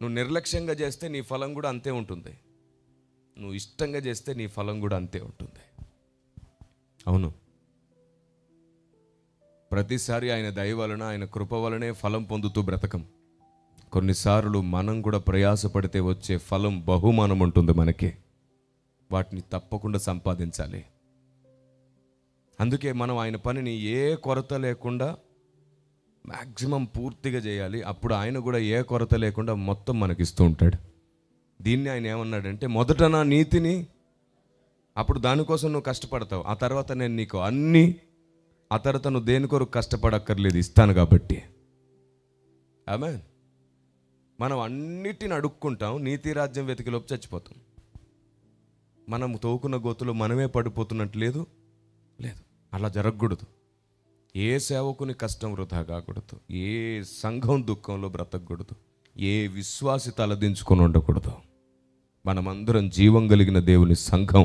నువ్వు నిర్లక్ష్యంగా చేస్తే నీ ఫలం కూడా అంతే ఉంటుంది. నువ్వు ఇష్టంగా చేస్తే నీ ఫలం కూడా అంతే ఉంటుంది. అవును, ప్రతిసారి ఆయన దయ వలన, ఆయన కృప వలనే ఫలం పొందుతూ బ్రతకం. కొన్నిసార్లు మనం కూడా ప్రయాసపడితే వచ్చే ఫలం బహుమానం ఉంటుంది మనకి. వాటిని తప్పకుండా సంపాదించాలి. అందుకే మనం ఆయన పనిని ఏ కొరత లేకుండా మ్యాక్సిమం పూర్తిగా చేయాలి. అప్పుడు ఆయన కూడా ఏ కొరత లేకుండా మొత్తం మనకిస్తూ ఉంటాడు. దీన్ని ఆయన ఏమన్నాడంటే, మొదట నా నీతిని, అప్పుడు దానికోసం నువ్వు కష్టపడతావు, ఆ తర్వాత నేను నీకు అన్నీ, ఆ తర్వాత నువ్వు దేని కొరకు కష్టపడక్కర్లేదు, ఇస్తాను కాబట్టి. ఆమేన్. మనం అన్నిటిని అడుక్కుంటాం, నీతి రాజ్యం వెతికిలోపు చచ్చిపోతాం. మనం తోకున్న గోతులో మనమే పడిపోతున్నట్టు లేదు. అలా జరగకూడదు. ఏ సేవకుని కష్టం వృధా కాకూడదు, ఏ సంఘం దుఃఖంలో బ్రతకూడదు, ఏ విశ్వాసి తలదించుకొని ఉండకూడదు. మనమందరం జీవం కలిగిన దేవుని సంఘం,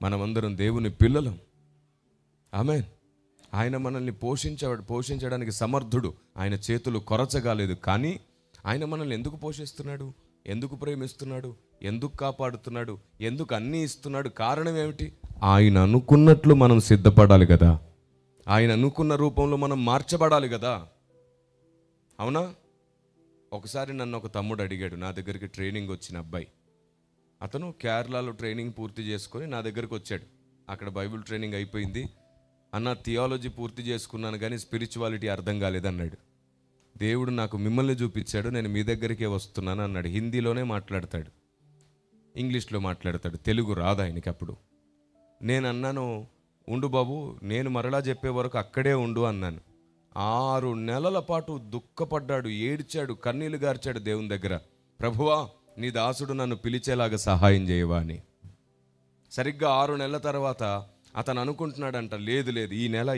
మనమందరం దేవుని పిల్లలం. ఆమేన్. ఆయన మనల్ని పోషించడానికి సమర్థుడు. ఆయన చేతులు కొరచగాలేదు. కానీ ఆయన మనల్ని ఎందుకు పోషిస్తున్నాడు, ఎందుకు ప్రేమిస్తున్నాడు, ఎందుకు కాపాడుతున్నాడు, ఎందుకు అన్నీ ఇస్తున్నాడు? కారణం ఏమిటి? ఆయన అనుకున్నట్లు మనం సిద్ధపడాలి కదా. ఆయన అనుకున్న రూపంలో మనం మార్చబడాలి కదా. అవునా? ఒకసారి నన్ను ఒక తమ్ముడు అడిగాడు, నా దగ్గరికి ట్రైనింగ్ వచ్చిన అబ్బాయి. అతను కేరళలో ట్రైనింగ్ పూర్తి చేసుకొని నా దగ్గరికి వచ్చాడు. అక్కడ బైబిల్ ట్రైనింగ్ అయిపోయింది. అన్న, థియాలజీ పూర్తి చేసుకున్నాను కానీ స్పిరిచువాలిటీ అర్థం కాలేదన్నాడు. దేవుడు నాకు మిమ్మల్ని చూపించాడు, నేను మీ దగ్గరికే వస్తున్నాను అన్నాడు. హిందీలోనే మాట్లాడతాడు, ఇంగ్లీష్లో మాట్లాడతాడు, తెలుగు రాదు ఆయనకి. అప్పుడు నేను అన్నాను, ఉండు బాబు, నేను మరలా చెప్పే వరకు అక్కడే ఉండు అన్నాను. 6 నెలల పాటు దుఃఖపడ్డాడు, ఏడ్చాడు, కన్నీళ్లు గార్చాడు దేవుని దగ్గర. ప్రభువా, నీ దాసుడు నన్ను పిలిచేలాగా సహాయం చేయవా అని. సరిగ్గా 6 నెలల తర్వాత అతను అనుకుంటున్నాడంట, లేదు ఈ నెల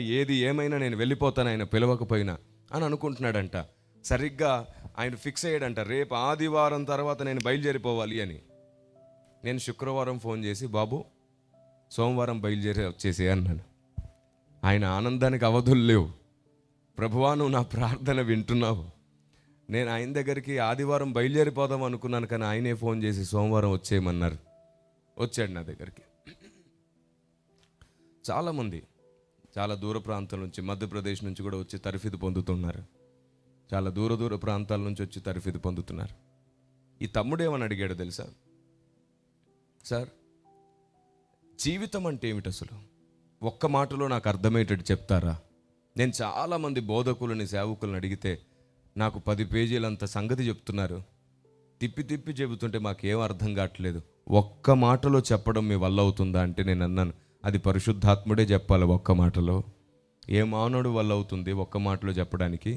ఏమైనా నేను వెళ్ళిపోతాను ఆయన పిలవకపోయినా అని అనుకుంటున్నాడంట. సరిగ్గా ఆయన ఫిక్స్ అయ్యాడంట, రేపు ఆదివారం తర్వాత నేను బయలుదేరిపోవాలి అని. నేను శుక్రవారం ఫోన్ చేసి, బాబు సోమవారం బయలుదేరి వచ్చేసి అన్నాను. ఆయన ఆనందానికి అవధులు లేవు. ప్రభువా, నువ్వు నా ప్రార్థన వింటున్నావు. నేను ఆయన దగ్గరికి ఆదివారం బయలుదేరిపోదాం అనుకున్నాను, కానీ ఆయనే ఫోన్ చేసి సోమవారం వచ్చేయమన్నారు. వచ్చాడు నా దగ్గరికి. చాలామంది చాలా దూర ప్రాంతాల నుంచి, మధ్యప్రదేశ్ నుంచి కూడా వచ్చి తరఫీదు పొందుతున్నారు. చాలా దూర ప్రాంతాల నుంచి వచ్చి తరఫీదు పొందుతున్నారు. ఈ తమ్ముడు ఏమని అడిగాడు తెలుసా? సార్, జీవితం అంటే ఏమిటి అసలు? ఒక్క మాటలో నాకు అర్థమయ్యేటట్టు చెప్తారా? నేను చాలామంది బోధకులని, సేవకులను అడిగితే నాకు 10 పేజీలంత సంగతి చెప్తున్నారు. తిప్పి చెబుతుంటే మాకేం అర్థం కావట్లేదు. ఒక్క మాటలో చెప్పడం మీ వల్ల అవుతుందా అంటే నేను అన్నాను, అది పరిశుద్ధాత్ముడే చెప్పాలి ఒక్క మాటలో. ఏ మానవుడు వల్ల అవుతుంది ఒక్క మాటలో చెప్పడానికి?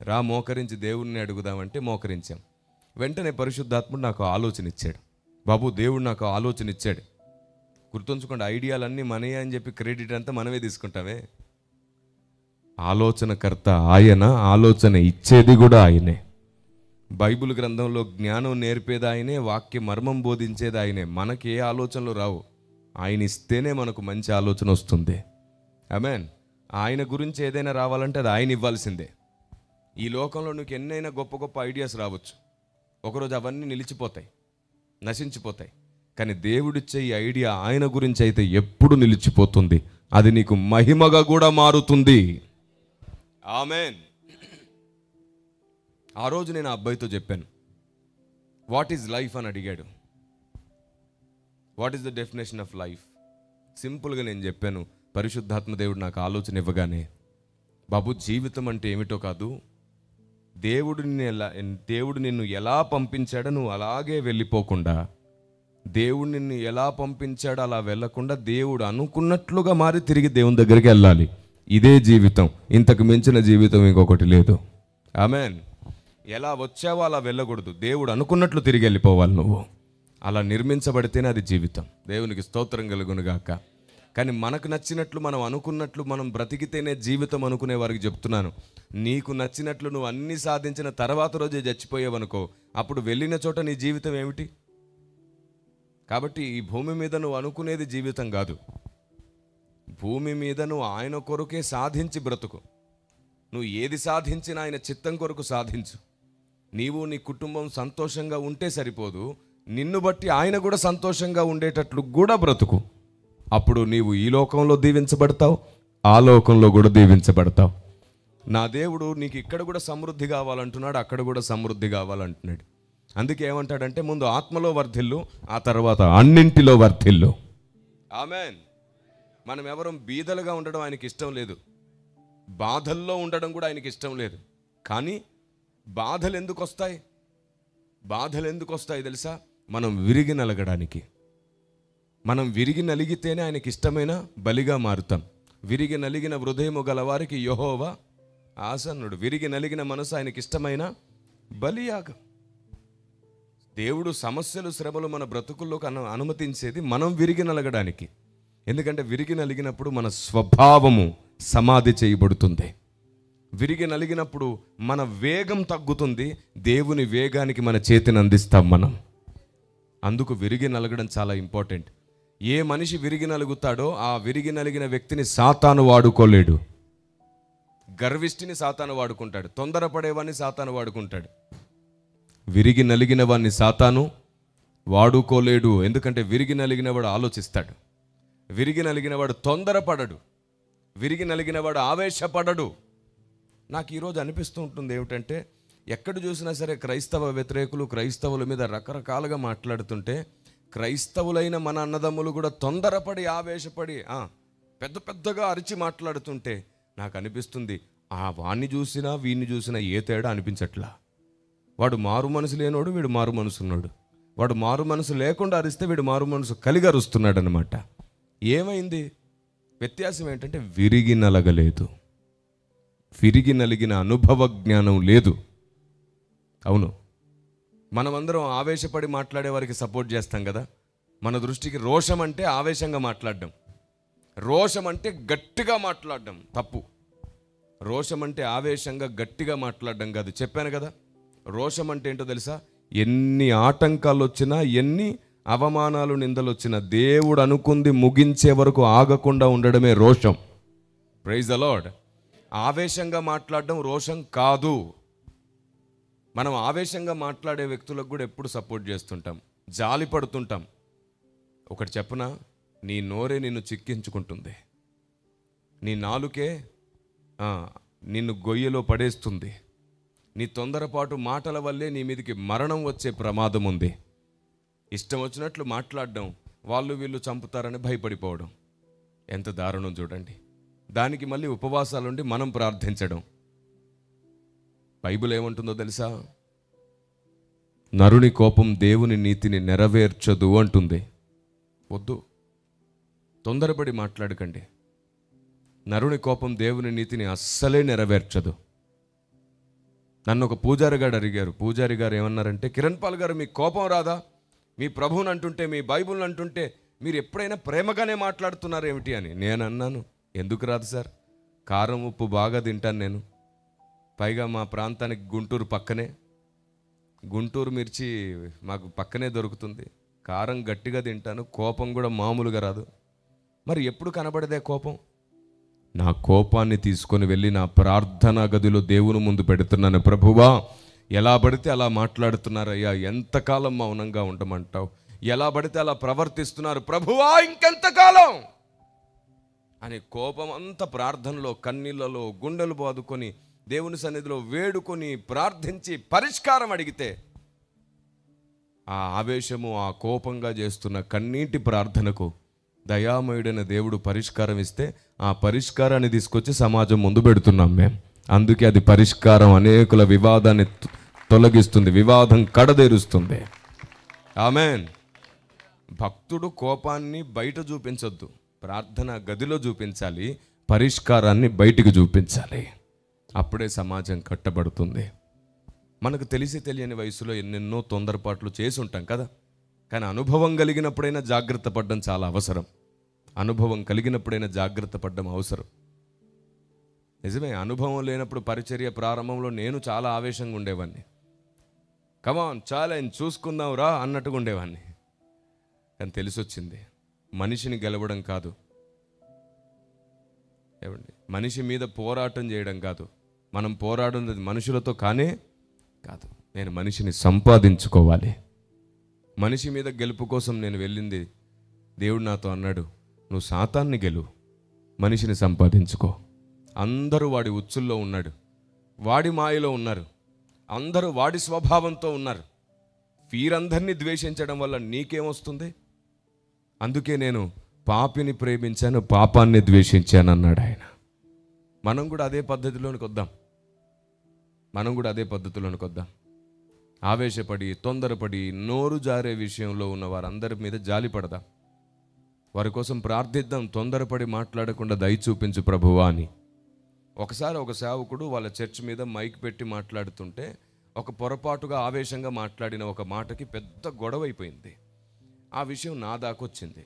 రా మోకరించి దేవుణ్ణి అడుగుదామంటే మోకరించాం. వెంటనే పరిశుద్ధాత్ముడు నాకు ఆలోచన ఇచ్చాడు. బాబు, దేవుడు నాకు ఆలోచన ఇచ్చాడు. గుర్తుంచుకోండి, ఐడియాలన్నీ మనయే అని చెప్పి క్రెడిట్ అంతా మనమే తీసుకుంటామే. ఆలోచనకర్త ఆయన, ఆలోచన ఇచ్చేది కూడా ఆయనే. బైబిల్ గ్రంథంలో జ్ఞానం నేర్పేది ఆయనే, వాక్య మర్మం బోధించేది ఆయనే. మనకి ఏ ఆలోచనలు రావు, ఆయన ఇస్తేనే మనకు మంచి ఆలోచన వస్తుంది. ఆమేన్. ఆయన గురించి ఏదైనా రావాలంటే అది ఆయన ఇవ్వాల్సిందే. ఈ లోకంలో నీకు ఎన్నైనా గొప్ప ఐడియాస్ రావచ్చు, ఒకరోజు అవన్నీ నిలిచిపోతాయి, నశించిపోతాయి. కానీ దేవుడిచ్చే ఈ ఐడియా ఆయన గురించి అయితే ఎప్పుడు నిలిచిపోతుంది. అది నీకు మహిమగా కూడా మారుతుంది. ఆమేన్. ఆ రోజు నేను ఆ అబ్బాయితో చెప్పాను, వాట్ ఈజ్ లైఫ్ అని అడిగాడు. What is the definition of life? సింపుల్గా నేను చెప్పాను. పరిశుద్ధాత్మ దేవుడు నాకు ఆలోచన ఇవ్వగానే, బాబు, జీవితం అంటే ఏమిటో కాదు, దేవుడు నిన్ను ఎలా పంపించాడో నువ్వు అలాగే వెళ్ళిపోకుండా, దేవుడు నిన్ను ఎలా పంపించాడో అలా వెళ్ళకుండా, దేవుడు అనుకున్నట్లుగా మారి తిరిగి దేవుని దగ్గరికి వెళ్ళాలి. ఇదే జీవితం. ఇంతకు మించిన జీవితం ఇంకొకటి లేదు. ఆమేన్. ఎలా వచ్చావో అలా వెళ్ళకూడదు, దేవుడు అనుకున్నట్లు తిరిగి వెళ్ళిపోవాలి నువ్వు. అలా నిర్మించబడితేనే అది జీవితం. దేవునికి స్తోత్రం కలుగునుగాక. కానీ మనకు నచ్చినట్లు, మనం అనుకున్నట్లు మనం బ్రతికితేనే జీవితం అనుకునే వారికి చెప్తున్నాను, నీకు నచ్చినట్లు నువ్వు అన్నీ సాధించిన తర్వాత రోజే చచ్చిపోయావనుకో, అప్పుడు వెళ్ళిన చోట నీ జీవితం ఏమిటి? కాబట్టి ఈ భూమి మీద నువ్వు అనుకునేది జీవితం కాదు. భూమి మీద నువ్వు ఆయన కొరకే సాధించి బ్రతుకు. నువ్వు ఏది సాధించినా ఆయన చిత్తం కొరకు సాధించు. నీవు నీ కుటుంబం సంతోషంగా ఉంటే సరిపోదు, నిన్ను బట్టి ఆయన కూడా సంతోషంగా ఉండేటట్లు కూడా బ్రతుకు. అప్పుడు నీవు ఈ లోకంలో దీవించబడతావు, ఆ లోకంలో కూడా దీవించబడతావు. నా దేవుడు నీకు ఇక్కడ కూడా సమృద్ధి కావాలంటున్నాడు, అక్కడ కూడా సమృద్ధి కావాలంటున్నాడు. అందుకే ఏమంటాడంటే, ముందు ఆత్మలో వర్ధిల్లు, ఆ తర్వాత అన్నింటిలో వర్ధిల్లు. ఆమెన్. మనం ఎవరం బీదలుగా ఉండడం ఆయనకి ఇష్టం లేదు, బాధల్లో ఉండడం కూడా ఆయనకి ఇష్టం లేదు. కానీ బాధలు ఎందుకు వస్తాయి? బాధలు ఎందుకు వస్తాయి తెలుసా? మనం విరిగి నలగడానికి. మనం విరిగి నలిగితేనే ఆయనకి ఇష్టమైన బలిగా మారుతాం. విరిగి నలిగిన హృదయము గలవారికి యెహోవా ఆసన్నుడు. విరిగి నలిగిన మనసు ఆయనకి ఇష్టమైన బలియాగం. దేవుడు సమస్యలు, శ్రమలు మన బ్రతుకుల్లోకి అనుమతించేది మనం విరిగి నలగడానికి. ఎందుకంటే విరిగి నలిగినప్పుడు మన స్వభావము సమాధి చేయబడుతుంది. విరిగి నలిగినప్పుడు మన వేగం తగ్గుతుంది, దేవుని వేగానికి మన చేతిని అందిస్తాం మనం. అందుకు విరిగి నలగడం చాలా ఇంపార్టెంట్. ఏ మనిషి విరిగి నలుగుతాడో ఆ విరిగి నలిగిన వ్యక్తిని సాతాను వాడుకోలేడు. గర్విష్ఠిని సాతాను వాడుకుంటాడు, తొందరపడేవాడిని సాతాను వాడుకుంటాడు. విరిగి నలిగిన వాడిని సాతాను వాడుకోలేడు. ఎందుకంటే విరిగి నలిగిన వాడు ఆలోచిస్తాడు, విరిగి నలిగిన వాడు తొందరపడడు, విరిగి నలిగిన వాడు ఆవేశపడడు. నాకు ఈరోజు అనిపిస్తూ ఉంటుంది ఏమిటంటే, ఎక్కడ చూసినా సరే క్రైస్తవ వ్యతిరేకులు క్రైస్తవుల మీద రకరకాలుగా మాట్లాడుతుంటే, క్రైస్తవులైన మన అన్నదమ్ములు కూడా తొందరపడి ఆవేశపడి పెద్ద పెద్దగా అరిచి మాట్లాడుతుంటే నాకు అనిపిస్తుంది, ఆ వాణ్ణి చూసినా వీడిని చూసినా ఏ తేడా అనిపించట్లా. వాడు మారు మనసు లేనోడు, వీడు మారు మనసు ఉన్నాడు. వాడు మారు మనసు లేకుండా అరిస్తే వీడు మారు మనసు కలిగి అరుస్తున్నాడు అనమాట. ఏమైంది? వ్యత్యాసం ఏంటంటే విరిగి నలగలేదు, విరిగి నలిగిన అనుభవ జ్ఞానం లేదు. అవును, మనమందరం ఆవేశపడి మాట్లాడే వారికి సపోర్ట్ చేస్తాం కదా. మన దృష్టికి రోషం అంటే ఆవేశంగా మాట్లాడడం, రోషం అంటే గట్టిగా మాట్లాడడం తప్పు. రోషం అంటే ఆవేశంగా గట్టిగా మాట్లాడడం కాదు. చెప్పాను కదా, రోషం అంటే ఏంటో తెలుసా? ఎన్ని ఆటంకాలు వచ్చినా, ఎన్ని అవమానాలు నిందలు వచ్చినా దేవుడు అనుకుంది ముగించే వరకు ఆగకుండా ఉండడమే రోషం. Praise the Lord. ఆవేశంగా మాట్లాడడం రోషం కాదు. మనం ఆవేశంగా మాట్లాడే వ్యక్తులకు కూడా ఎప్పుడు సపోర్ట్ చేస్తుంటాం, జాలి పడుతుంటాం. ఒకటి చెప్పనా, నీ నోరే నిన్ను చిక్కించుకుంటుంది, నీ నాలుకే నిన్ను గొయ్యలో పడేస్తుంది. నీ తొందరపాటు మాటల వల్లే నీ మీదకి మరణం వచ్చే ప్రమాదం ఉంది. ఇష్టం వచ్చినట్లు మాట్లాడడం, వాళ్ళు వీళ్ళు చంపుతారని భయపడిపోవడం ఎంత దారుణం చూడండి. దానికి మళ్ళీ ఉపవాసాలుండి మనం ప్రార్థించడం. బైబిల్ ఏమంటుందో తెలుసా? నరుని కోపం దేవుని నీతిని నెరవేర్చదు అంటుంది. వద్దు, తొందరపడి మాట్లాడకండి. నరుని కోపం దేవుని నీతిని అస్సలే నెరవేర్చదు. నన్ను ఒక పూజారి గారు అడిగారు. పూజారి గారు ఏమన్నారంటే, కిరణ్ పాల్ గారు, మీ కోపం రాదా? మీ ప్రభువుని అంటుంటే, మీ బైబుల్ని అంటుంటే మీరు ఎప్పుడైనా ప్రేమగానే మాట్లాడుతున్నారు ఏమిటి అని. నేను అన్నాను, ఎందుకు రాదు సార్, కారం ఉప్పు బాగా తింటాను నేను. పైగా మా ప్రాంతానికి గుంటూరు పక్కనే, గుంటూరు మిర్చి మాకు పక్కనే దొరుకుతుంది. కారం గట్టిగా తింటాను, కోపం కూడా మామూలుగా రాదు. మరి ఎప్పుడు కనబడదే కోపం? నా కోపాన్ని తీసుకొని వెళ్ళి నా ప్రార్థనా గదిలో దేవుని ముందు పెడుతున్నాను. ప్రభువా, ఎలా పడితే అలా మాట్లాడుతున్నారయ్యా, ఎంతకాలం మౌనంగా ఉండమంటావు? ఎలా పడితే అలా ప్రవర్తిస్తున్నారు ప్రభువా, ఇంకెంతకాలం అని కోపం అంతా ప్రార్థనలో, కన్నీళ్లలో, గుండెలు బాదుకొని దేవుని సన్నిధిలో వేడుకొని ప్రార్థించి పరిష్కారం అడిగితే, ఆ ఆవేశము, ఆ కోపంగా చేస్తున్న కన్నీటి ప్రార్థనకు దయామయుడైన దేవుడు పరిష్కారం ఇస్తే, ఆ పరిష్కారాన్ని తీసుకొచ్చి సమాజం ముందు పెడుతున్నాం మేము. అందుకే అది పరిష్కారం అనేకుల వివాదాన్ని తొలగిస్తుంది, వివాదం కడదేరుస్తుంది. ఆమెన్. భక్తుడు కోపాన్ని బయట చూపించొద్దు, ప్రార్థన గదిలో చూపించాలి, పరిష్కారాన్ని బయటికి చూపించాలి. అప్పుడే సమాజం కట్టబడుతుంది. మనకు తెలిసి తెలియని వయసులో ఎన్నెన్నో తొందరపాట్లు చేసి ఉంటాం కదా. కానీ అనుభవం కలిగినప్పుడైనా జాగ్రత్త పడడం చాలా అవసరం. అనుభవం కలిగినప్పుడైనా జాగ్రత్త పడడం అవసరం. నిజమే, అనుభవం లేనప్పుడు పరిచర్య ప్రారంభంలో నేను చాలా ఆవేశంగా ఉండేవాడిని. కమాన్ ఛాలెంజ్ చూసుకుందాం రా అన్నట్టుగా ఉండేవాడిని. కానీ తెలిసి వచ్చింది, మనిషిని గెలవడం కాదు, ఏమండి, మనిషి మీద పోరాటం చేయడం కాదు. మనం పోరాడున్నది మనుషులతో కానే కాదు. నేను మనిషిని సంపాదించుకోవాలి. మనిషి మీద గెలుపు కోసం నేను వెళ్ళింది. దేవుడు నాతో అన్నాడు, నువ్వు సాతాన్ని గెలువు, మనిషిని సంపాదించుకో. అందరూ వాడి ఉచ్చుల్లో ఉన్నాడు, వాడి మాయలో ఉన్నారు, అందరూ వాడి స్వభావంతో ఉన్నారు. వీరందరినీ ద్వేషించడం వల్ల నీకేమొస్తుంది? అందుకే నేను పాపిని ప్రేమించాను, పాపాన్ని ద్వేషించాను అన్నాడు ఆయన. మనం కూడా అదే పద్ధతిలోనికి వద్దాం. ఆవేశపడి, తొందరపడి, నోరు జారే విషయంలో ఉన్న వారందరి మీద జాలి పడదాం. వారి కోసం ప్రార్థిద్దాం. తొందరపడి మాట్లాడకుండా దయ చూపించు ప్రభువా అని. ఒకసారి ఒక సేవకుడు వాళ్ళ చర్చ్ మీద మైక్ పెట్టి మాట్లాడుతుంటే ఒక పొరపాటుగా ఆవేశంగా మాట్లాడిన ఒక మాటకి పెద్ద గొడవ అయిపోయింది. ఆ విషయం నా దాకొచ్చింది.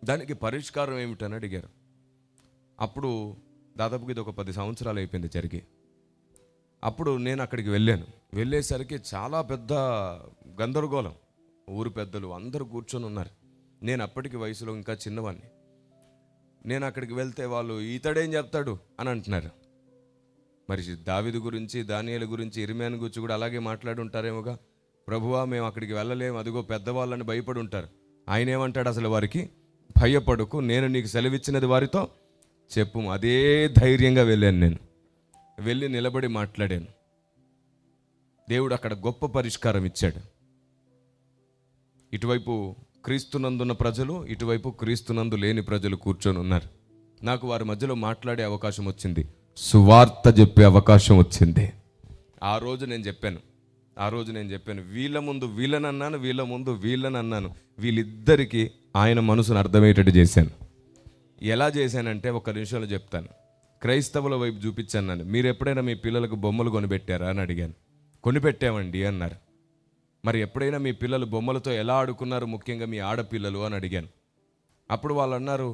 దానికి పరిష్కారం ఏమిటని అడిగారు. అప్పుడు దాదాపుగా ఇది ఒక 10 సంవత్సరాలు అయిపోయింది జరిగి. అప్పుడు నేను అక్కడికి వెళ్ళేసరికి చాలా పెద్ద గందరగోళం. ఊరు పెద్దలు అందరూ కూర్చొని ఉన్నారు. నేను అప్పటికి వయసులో ఇంకా చిన్నవాడిని. నేను అక్కడికి వెళ్తే వాళ్ళు ఇతడేం చెప్తాడు అని అంటున్నారు. మరి దావీదు గురించి, దానియేలు గురించి, ఇర్మియాను గురించి కూడా అలాగే మాట్లాడుంటారేమోగా. ప్రభువా మేము అక్కడికి వెళ్ళలేము, అదిగో పెద్దవాళ్ళని భయపడి ఉంటారు. ఆయన ఏమంటాడు, అసలు వారికి భయపడుకు, నేను నీకు సెలవిచ్చినది వారితో చెప్పు. అదే ధైర్యంగా వెళ్ళాను. నేను వెళ్ళి నిలబడి మాట్లాడాను. దేవుడు అక్కడ గొప్ప పరిష్కారం ఇచ్చాడు. ఇటువైపు క్రీస్తునందున్న ప్రజలు, ఇటువైపు క్రీస్తునందు లేని ప్రజలు కూర్చొని ఉన్నారు. నాకు వారి మధ్యలో మాట్లాడే అవకాశం వచ్చింది, సువార్త చెప్పే అవకాశం వచ్చింది. ఆ రోజు నేను చెప్పాను, వీళ్ళ ముందు వీళ్ళని అన్నాను, వీళ్ళ ముందు వీళ్ళని అన్నాను. వీళ్ళిద్దరికీ ఆయన మనసును అర్థమయ్యేటట్టు చేశాను. ఎలా చేశానంటే ఒక నిమిషంలో చెప్తాను. క్రైస్తవుల వైపు చూపించాను. నన్ను, మీరు ఎప్పుడైనా మీ పిల్లలకు బొమ్మలు కొనిపెట్టారా అని అడిగాను. కొనిపెట్టామండి అన్నారు. మరి ఎప్పుడైనా మీ పిల్లలు బొమ్మలతో ఎలా ఆడుకున్నారు, ముఖ్యంగా మీ ఆడపిల్లలు అని అడిగాను. అప్పుడు వాళ్ళు అన్నారు,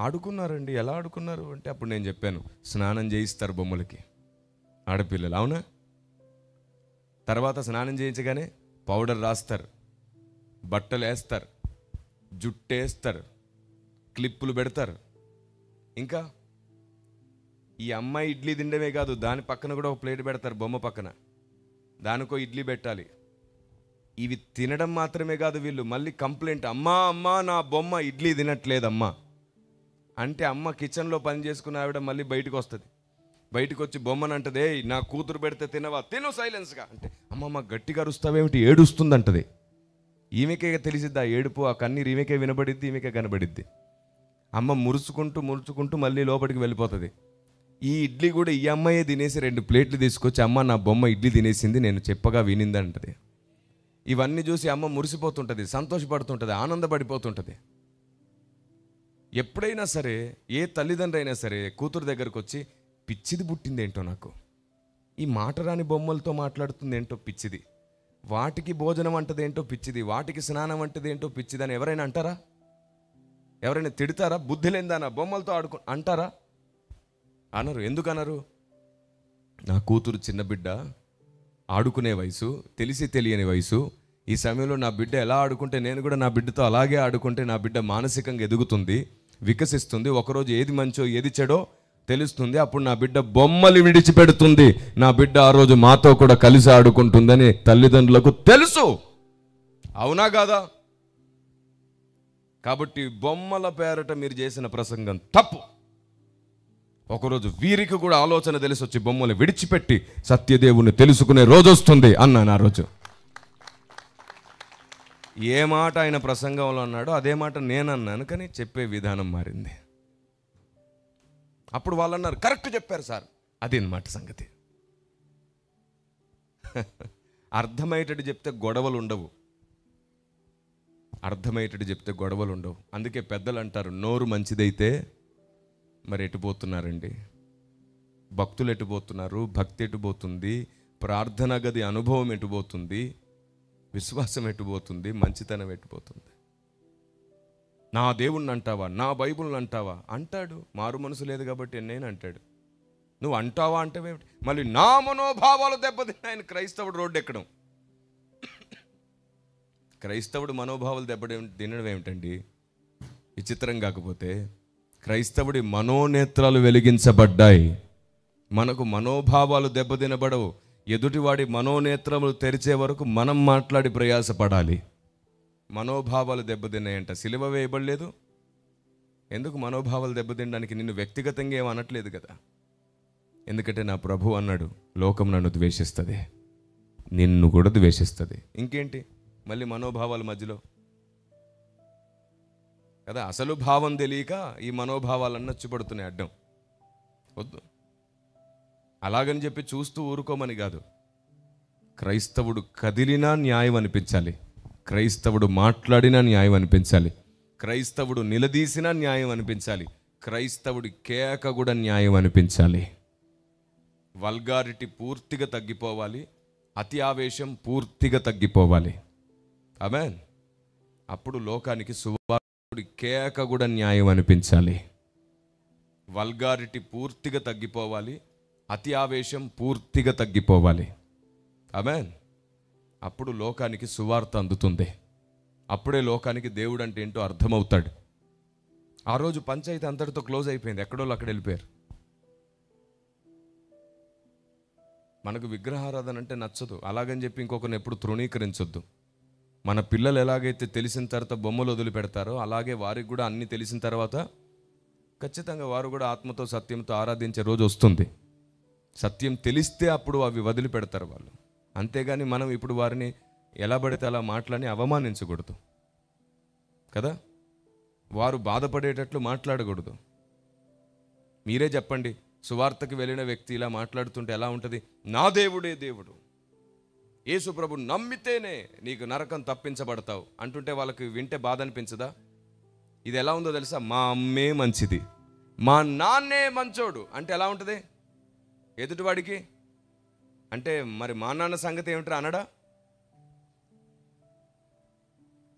ఆడుకున్నారండి. ఎలా ఆడుకున్నారు అంటే అప్పుడు నేను చెప్పాను, స్నానం చేయిస్తారు బొమ్మలకి ఆడపిల్లలు. అవునా? తర్వాత స్నానం చేయించగానే పౌడర్ రాస్తారు, బట్టలు వేస్తారు, జుట్టు వేస్తారు, క్లిప్పులు పెడతారు. ఇంకా ఈ అమ్మాయి ఇడ్లీ తినడమే కాదు, దాని పక్కన కూడా ఒక ప్లేట్ పెడతారు, బొమ్మ పక్కన దానికో ఇడ్లీ పెట్టాలి. ఇవి తినడం మాత్రమే కాదు, వీళ్ళు మళ్ళీ కంప్లైంట్, అమ్మా నా బొమ్మ ఇడ్లీ తినట్లేదమ్మా అంటే, అమ్మ కిచెన్లో పని చేసుకున్న ఆవిడ మళ్ళీ బయటకు వస్తుంది. బయటకు వచ్చి బొమ్మను అంటది, నా కూతురు పెడితే తినవా, తిను సైలెన్స్గా అంటే, అమ్మమ్మ గట్టిగా అరుస్తావేమిటి, ఏడుస్తుందంటది. ఈమెకే తెలిసిద్ది ఆ ఏడుపు, ఆ కన్నీరు ఈమెకే వినబడిద్ది, ఈమెకే కనబడిద్ది. అమ్మ మురుచుకుంటూ మళ్ళీ లోపలికి వెళ్ళిపోతుంది. ఈ ఇడ్లీ కూడా ఈ అమ్మాయే తినేసి 2 ప్లేట్లు తీసుకొచ్చి, అమ్మ నా బొమ్మ ఇడ్లీ తినేసింది, నేను చెప్పగా వినిందంటది. ఇవన్నీ చూసి అమ్మ మురిసిపోతుంటుంది, సంతోషపడుతుంటుంది, ఆనందపడిపోతుంటుంది. ఎప్పుడైనా సరే ఏ తల్లిదండ్రి అయినా సరే కూతురు దగ్గరకు వచ్చి, పిచ్చిది పుట్టిందేంటో నాకు, ఈ మాట రాని బొమ్మలతో మాట్లాడుతుంది ఏంటో పిచ్చిది, వాటికి భోజనం అంటదేంటో పిచ్చిది, వాటికి స్నానం అంటదేంటో పిచ్చిది అని ఎవరైనా అంటారా? ఎవరైనా తిడతారా? బుద్ధి లేనిదానా బొమ్మలతో అంటారా? అనరు. ఎందుకు అనరు? నా కూతురు చిన్న బిడ్డ, ఆడుకునే వయసు, తెలిసి తెలియని వయసు. ఈ సమయంలో నా బిడ్డ ఎలా ఆడుకుంటే నేను కూడా నా బిడ్డతో అలాగే ఆడుకుంటే నా బిడ్డ మానసికంగా ఎదుగుతుంది, వికసిస్తుంది. ఒకరోజు ఏది మంచో ఏది చెడో తెలుస్తుంది. అప్పుడు నా బిడ్డ బొమ్మలు విడిచిపెడుతుంది, నా బిడ్డ ఆ రోజు మాతో కూడా కలిసి ఆడుకుంటుందని తల్లిదండ్రులకు తెలుసు. అవునా కాదా? కాబట్టి బొమ్మల పేరట మీరు చేసిన ప్రసంగం తప్పు. ఒకరోజు వీరికి కూడా ఆలోచన తెలిసి వచ్చి బొమ్మలు విడిచిపెట్టి సత్యదేవుని తెలుసుకునే రోజు వస్తుంది అన్నాను. ఆ రోజు ఏ మాట ఆయన ప్రసంగంలో అన్నాడో అదే మాట నేను అన్నాను, కానీ చెప్పే విధానం మారింది. అప్పుడు వాళ్ళు అన్నారు, కరెక్ట్ చెప్పారు సార్. అది అన్నమాట సంగతి. అర్థమయ్యేటట్టు చెప్తే గొడవలు ఉండవు. అందుకే పెద్దలు అంటారు, నోరు మంచిదైతే మరి ఎటుపోతున్నారండి? భక్తులు ఎటుపోతున్నారు? భక్తి ఎటుపోతుంది? ప్రార్థన గది అనుభవం ఎటుపోతుంది? విశ్వాసం ఎటుపోతుంది? మంచితనం ఎటుపోతుంది? నా దేవుణ్ణి అంటావా, నా బైబుల్ని అంటావా అంటాడు. మారు మనసు లేదు కాబట్టి నేను అంటాడు. నువ్వు అంటావా అంటే మళ్ళీ నా మనోభావాలు దెబ్బతిన్నాయని క్రైస్తవుడు రోడ్డు ఎక్కడం. క్రైస్తవుడు మనోభావాలు తినడం ఏమిటండి? విచిత్రం కాకపోతే క్రైస్తవుడి మనోనేత్రాలు వెలిగించబడ్డాయి. మనకు మనోభావాలు దెబ్బతినబడవు. ఎదుటివాడి మనోనేత్రములు తెరిచే వరకు మనం మాట్లాడి ప్రయాసపడాలి. మనోభావాలు దెబ్బతిన్నాయంట. సిలువ వేయబడలేదు. ఎందుకు మనోభావాలు దెబ్బతినడానికి? నిన్ను వ్యక్తిగతంగా ఏం అనట్లేదు కదా. ఎందుకంటే నా ప్రభు అన్నాడు, లోకం నన్ను ద్వేషిస్తుంది, నిన్ను కూడా ద్వేషిస్తుంది. ఇంకేంటి మళ్ళీ మనోభావాల మధ్యలో కదా. అసలు భావం తెలియక ఈ మనోభావాలన్నీ వచ్చి అడ్డం. వద్దు. అలాగని చెప్పి చూస్తూ ఊరుకోమని కాదు. క్రైస్తవుడు కదిలినా న్యాయం అనిపించాలి, క్రైస్తవుడు మాట్లాడినా న్యాయం అనిపించాలి, క్రైస్తవుడు నిలదీసినా న్యాయం అనిపించాలి, క్రైస్తవుడి కేక కూడా న్యాయం అనిపించాలి. వల్గారిటీ పూర్తిగా తగ్గిపోవాలి, అతి ఆవేశం పూర్తిగా తగ్గిపోవాలి. ఆమేన్. అప్పుడు లోకానికి సువార్తుడి కేక కూడా న్యాయం అనిపించాలి. వల్గారిటీ పూర్తిగా తగ్గిపోవాలి, అతి ఆవేశం పూర్తిగా తగ్గిపోవాలి. ఆమేన్. అప్పుడు లోకానికి సువార్త అందుతుంది. అప్పుడే లోకానికి దేవుడు అంటే ఏంటో అర్థమవుతాడు. ఆ రోజు పంచాయతీ అంతటితో క్లోజ్ అయిపోయింది. ఎక్కడోళ్ళు అక్కడ వెళ్ళిపోయారు. మనకు విగ్రహారాధన అంటే నచ్చదు. అలాగని చెప్పి ఇంకొకరిని ఎప్పుడు తృణీకరించొద్దు. మన పిల్లలు ఎలాగైతే తెలిసిన తర్వాత బొమ్మలు వదిలిపెడతారో అలాగే వారికి కూడా అన్నీ తెలిసిన తర్వాత ఖచ్చితంగా వారు కూడా ఆత్మతో సత్యంతో ఆరాధించే రోజు వస్తుంది. సత్యం తెలిస్తే అప్పుడు అవి వదిలిపెడతారు వాళ్ళు. అంతేగాని మనం ఇప్పుడు వారిని ఎలా పడితే అలా మాట్లాడి అవమానించకూడదు కదా. వారు బాధపడేటట్లు మాట్లాడకూడదు. మీరే చెప్పండి, సువార్తకి వెళ్ళిన వ్యక్తి ఇలా మాట్లాడుతుంటే ఎలా ఉంటుంది? నా దేవుడే దేవుడు, యేసు ప్రభు నమ్మితేనే నీకు నరకం తప్పించబడతావు అంటుంటే వాళ్ళకి వింటే బాధ అనిపించదా? ఇది ఎలా ఉందో తెలుసా? మా అమ్మే మంచిది, మా నాన్నే మంచోడు అంటే ఎలా ఉంటుంది ఎదుటివాడికి? అంటే మరి మా నాన్న సంగతి ఏమిటరా అనడా?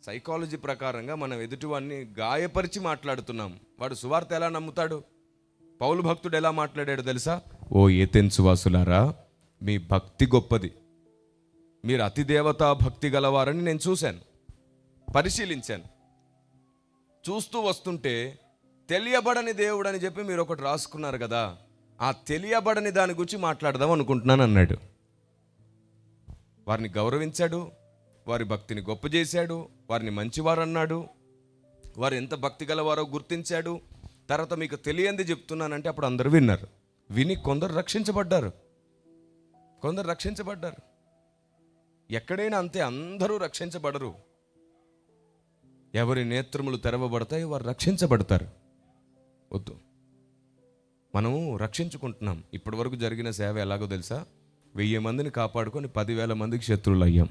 సైకాలజీ ప్రకారంగా మనం ఎదుటివాడిని గాయపరిచి మాట్లాడుతున్నాం. వాడు సువార్త ఎలా నమ్ముతాడు? పౌలు భక్తుడు ఎలా మాట్లాడాడు తెలుసా? ఓ ఏథెన్సు వాసులారా, మీ భక్తి గొప్పది, మీరు అతి దేవతా భక్తి గలవారని నేను చూశాను, పరిశీలించాను. చూస్తూ వస్తుంటే తెలియబడని దేవుడు అని చెప్పి మీరు ఒకటి రాసుకున్నారు కదా, ఆ తెలియబడని దాని గురించి మాట్లాడదాం అనుకుంటున్నాను అన్నాడు. వారిని గౌరవించాడు, వారి భక్తిని గొప్ప చేశాడు, వారిని మంచివారు అన్నాడు, వారు ఎంత భక్తి గలవారో గుర్తించాడు. తర్వాత మీకు తెలియంది చెప్తున్నానంటే అప్పుడు అందరూ విన్నారు. విని కొందరు రక్షించబడ్డారు, కొందరు రక్షించబడ్డారు. ఎక్కడైనా అంతే, అందరూ రక్షించబడరు. ఎవరి నేత్రములు తెరవబడతాయి వారు రక్షించబడతారు. వద్దు, మనము రక్షించుకుంటున్నాం. ఇప్పటి వరకు జరిగిన సేవ ఎలాగో తెలుసా? 1000 మందిని కాపాడుకొని 10,000 మందికి శత్రువులు అయ్యాం.